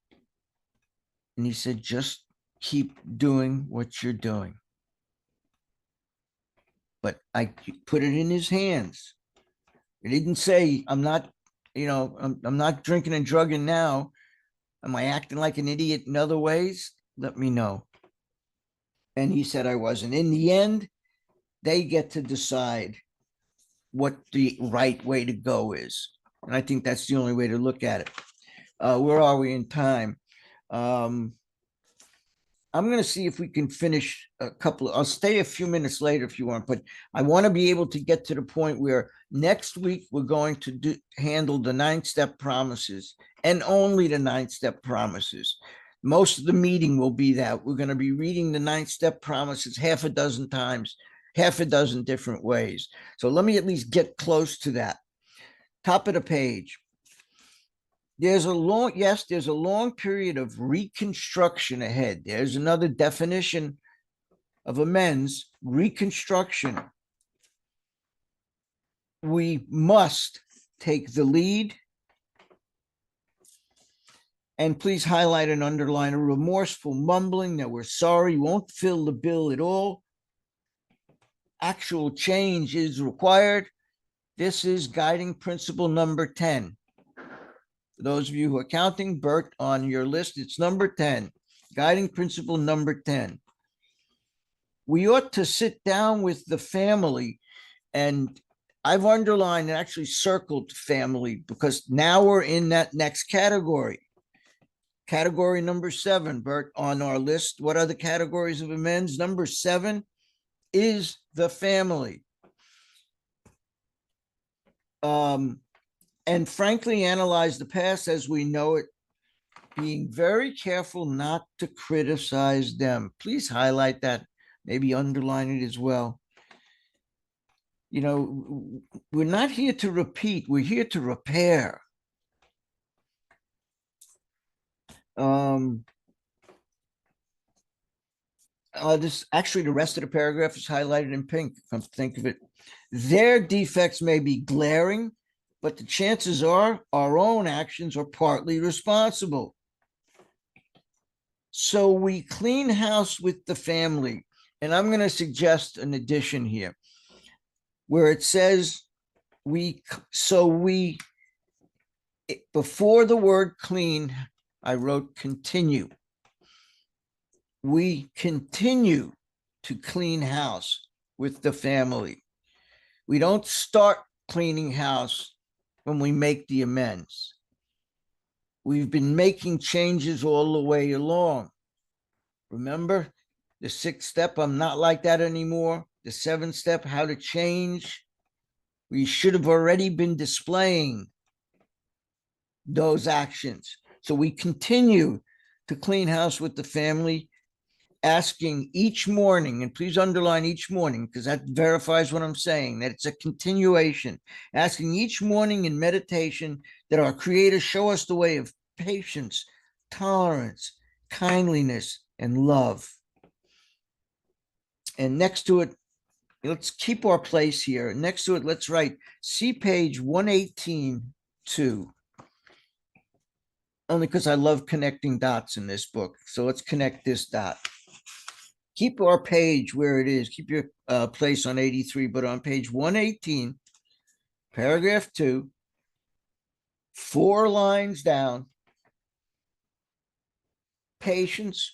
And he said, just keep doing what you're doing. But I put it in his hands. He didn't say, I'm not, I'm not drinking and drugging now. Am I acting like an idiot in other ways? Let me know. And he said I wasn't. In the end, they get to decide what the right way to go is. And I think that's the only way to look at it. Where are we in time? I'm going to see if we can finish a couple. I'll stay a few minutes later if you want, but I want to be able to get to the point where next week we're going to handle the 9-step promises and only the 9-step promises. Most of the meeting will be that we're going to be reading the 9-step promises half a dozen times, half a dozen different ways. So let me at least get close to that. Top of the page. There's a long period of reconstruction ahead. There's another definition of amends, reconstruction. We must take the lead. And please highlight and underline a remorseful mumbling that we're sorry won't fill the bill at all. Actual change is required. This is guiding principle number 10. For those of you who are counting, Bert, on your list, it's number 10, guiding principle number 10. We ought to sit down with the family, and I've underlined and actually circled family because now we're in that next category. Category number 7, Bert, on our list. What are the categories of amends? Number 7 is the family. And frankly, analyze the past as we know it, being very careful not to criticize them. Please highlight that, maybe underline it as well. You know, we're not here to repeat, we're here to repair. This actually, the rest of the paragraph is highlighted in pink. Come to think of it, their defects may be glaring, but the chances are our own actions are partly responsible. So we clean house with the family. And I'm going to suggest an addition here where it says before the word clean, I wrote continue. We continue to clean house with the family. We don't start cleaning house when we make the amends. We've been making changes all the way along. Remember the 6th step, I'm not like that anymore. The 7th step, how to change. We should have already been displaying those actions. So we continue to clean house with the family, asking each morning, and please underline each morning because that verifies what I'm saying, that it's a continuation, asking each morning in meditation that our Creator show us the way of patience, tolerance, kindliness, and love. And next to it, let's keep our place here. Next to it, let's write, see page 118 2. Only because I love connecting dots in this book. So let's connect this dot. Keep our page where it is. Keep your place on 83, but on page 118, paragraph 2, 4 lines down, patience,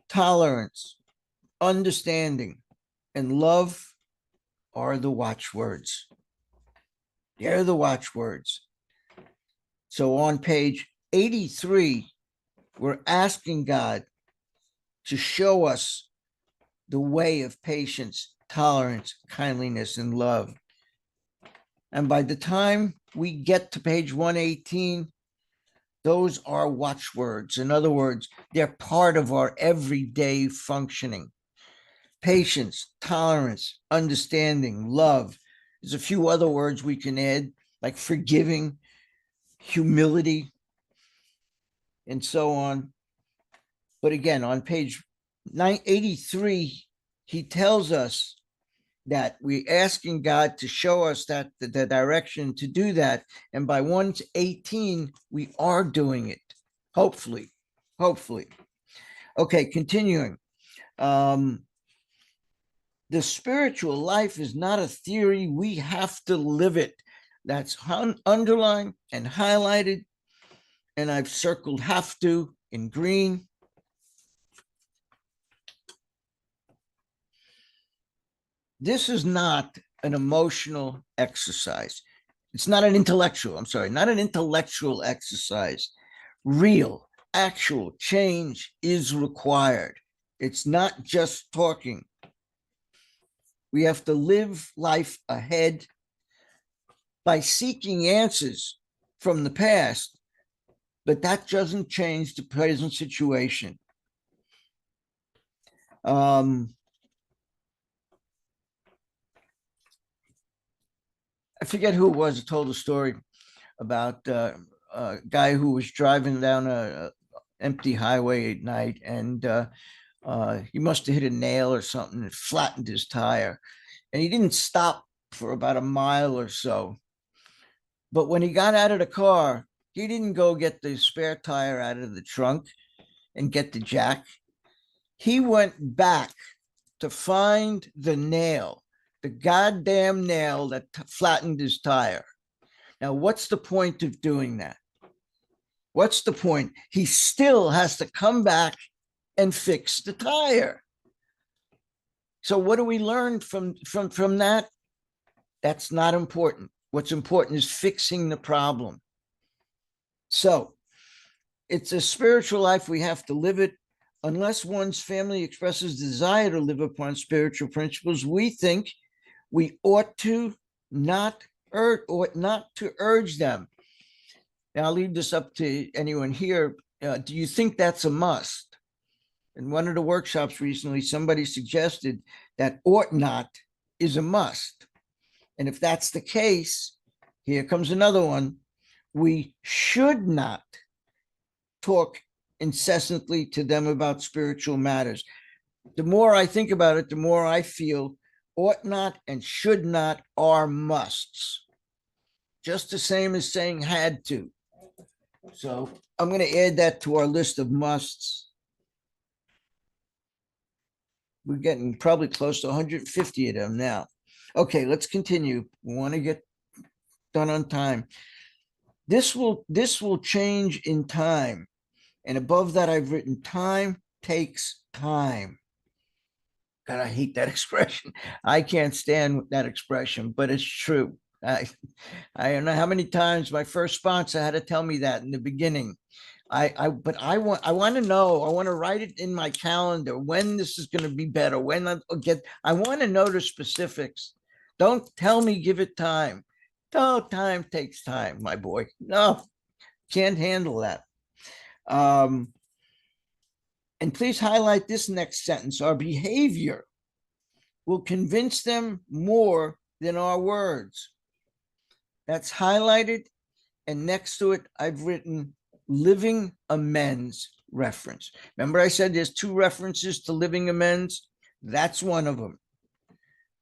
tolerance, understanding, and love are the watchwords. They're the watchwords. So on page 83, we're asking God to show us the way of patience, tolerance, kindliness, and love. And by the time we get to page 118, those are watchwords. In other words, they're part of our everyday functioning. Patience, tolerance, understanding, love. There's a few other words we can add, like forgiving, humility, and so on. But again, on page 983, he tells us that we're asking God to show us that the direction to do that. And by 1:18, we are doing it. Hopefully. Okay, continuing. The spiritual life is not a theory. We have to live it. That's underlined and highlighted. And I've circled have to in green. This is not an emotional exercise. It's not an intellectual, I'm sorry, not an intellectual exercise. Real, actual change is required. It's not just talking. We have to live life ahead by seeking answers from the past, but that doesn't change the present situation. I forget who it was that told a story about a guy who was driving down a empty highway at night, and he must have hit a nail or something and flattened his tire. And he didn't stop for about a mile or so. But when he got out of the car, he didn't go get the spare tire out of the trunk and get the jack. He went back to find the nail, the goddamn nail that flattened his tire. Now, what's the point of doing that? What's the point? He still has to come back and fix the tire. So what do we learn from that? That's not important. What's important is fixing the problem. So it's a spiritual life. We have to live it. Unless one's family expresses desire to live upon spiritual principles, we think we ought not to urge them. Now, I'll leave this up to anyone here. Do you think that's a must? In one of the workshops recently, somebody suggested that ought not is a must. And if that's the case, here comes another one. We should not talk incessantly to them about spiritual matters. The more I think about it, the more I feel ought not and should not are musts. Just the same as saying had to. So I'm going to add that to our list of musts. We're getting probably close to 150 of them now. Okay, let's continue. We want to get done on time. This will change in time. And above that, I've written time takes time. God, I hate that expression. I can't stand that expression, but it's true. I don't know how many times my first sponsor had to tell me that in the beginning. I want to know, I want to write it in my calendar when this is going to be better, when I want to know the specifics. Don't tell me, give it time. No, time takes time, my boy. No, can't handle that. And please highlight this next sentence. Our behavior will convince them more than our words. That's highlighted. And next to it, I've written living amends reference. Remember I said there's 2 references to living amends? That's one of them.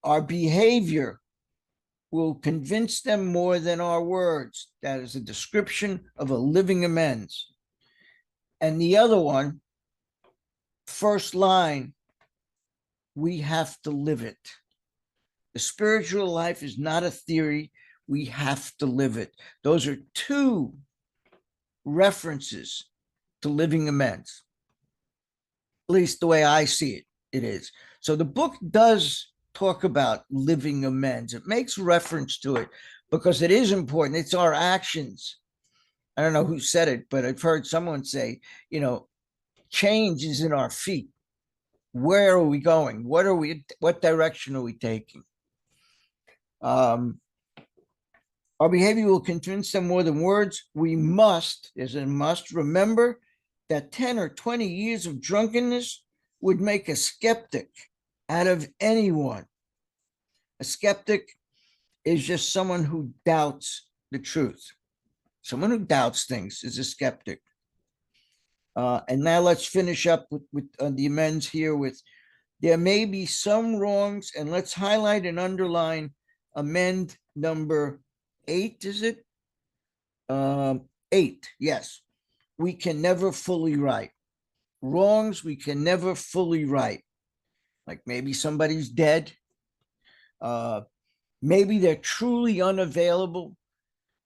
Our behavior will convince them more than our words. That is a description of a living amends. And the other one, first line, we have to live it. The spiritual life is not a theory. We have to live it. Those are 2 references to living amends. At least the way I see it, it is. So the book does talk about living amends. It makes reference to it because it is important. It's our actions. I don't know who said it, but I've heard someone say, change is in our feet. Where are we going? What direction are we taking? Our behavior will convince them more than words. We must, as a must, remember that 10 or 20 years of drunkenness would make a skeptic out of anyone. A skeptic is just someone who doubts the truth. Someone who doubts things is a skeptic. And now let's finish up with the amends here with There may be some wrongs, and let's highlight and underline amend number 8, is it? 8, yes. We can never fully right. Wrongs we can never fully right. Like maybe somebody's dead. Maybe they're truly unavailable.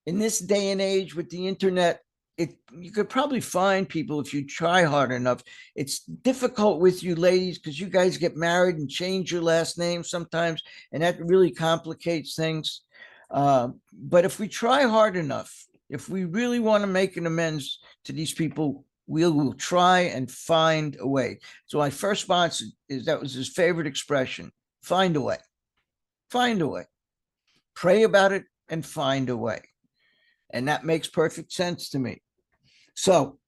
In this day and age with the internet, you could probably find people if you try hard enough. It's difficult with you ladies because you guys get married and change your last name sometimes, and that really complicates things. But if we try hard enough, if we really want to make an amends to these people, we will try and find a way. So my first response is that was his favorite expression: find a way. Find a way. Pray about it and find a way. And that makes perfect sense to me. So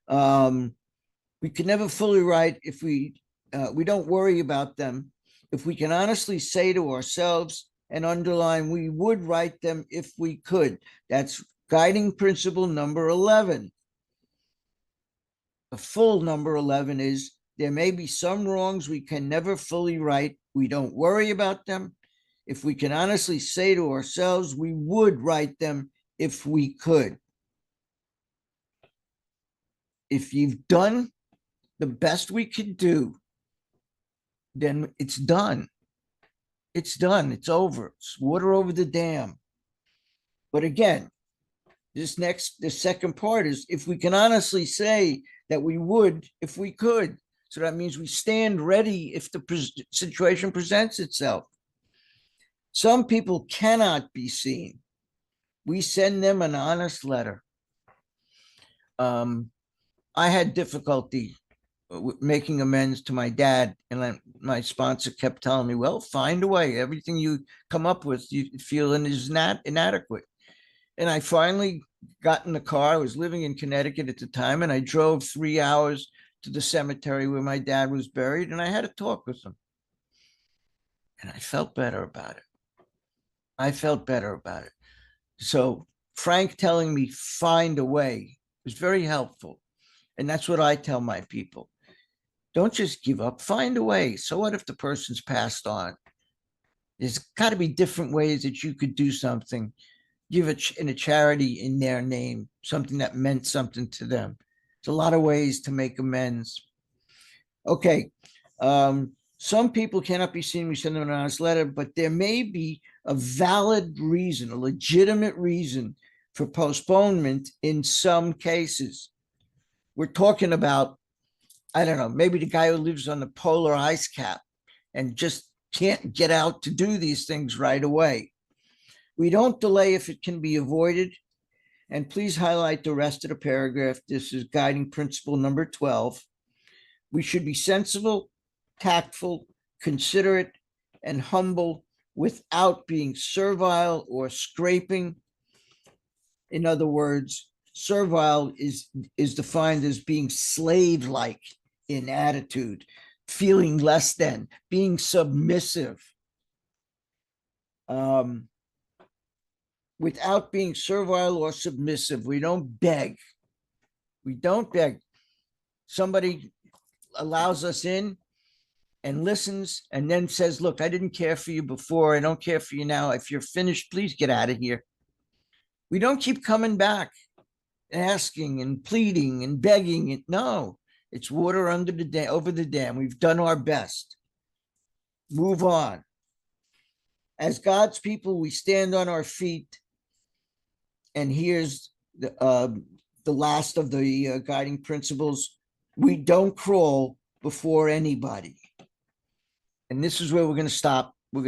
we can never fully right if we don't worry about them. If we can honestly say to ourselves and underline, we would write them if we could. That's guiding principle number 11. The full number 11 is there may be some wrongs we can never fully right. We don't worry about them. If we can honestly say to ourselves, we would write them if we could. If you've done the best we could do, then it's done. It's done. It's over. It's water over the dam. But again, the second part is if we can honestly say that we would if we could. So that means we stand ready if the situation presents itself. Some people cannot be seen. We send them an honest letter. I had difficulty making amends to my dad, and my sponsor kept telling me, well, find a way. Everything you come up with, you feel is not inadequate. And I finally got in the car. I was living in Connecticut at the time, and I drove 3 hours to the cemetery where my dad was buried, and I had a talk with him. And I felt better about it. I felt better about it. So Frank telling me find a way was very helpful. And that's what I tell my people. Don't just give up, find a way. So what if the person's passed on? There's got to be different ways that you could do something. Give it in a charity in their name, something that meant something to them. There's a lot of ways to make amends. Okay. Some people cannot be seen. We send them an honest letter, but there may be a valid reason, a legitimate reason for postponement in some cases. We're talking about, I don't know, maybe the guy who lives on the polar ice cap and just can't get out to do these things right away. We don't delay if it can be avoided. And please highlight the rest of the paragraph. This is guiding principle number 12. We should be sensible, tactful, considerate, and humble without being servile or scraping. In other words, servile is defined as being slave-like in attitude, feeling less than, being submissive. Without being servile or submissive, we don't beg. We don't beg. Somebody allows us in and listens and then says, look, I didn't care for you before. I don't care for you now. If you're finished, please get out of here. We don't keep coming back, asking and pleading and begging. No, it's water under the dam, over the dam. We've done our best. Move on. As God's people, we stand on our feet. And here's the last of the guiding principles. We don't crawl before anybody. And this is where we're going to stop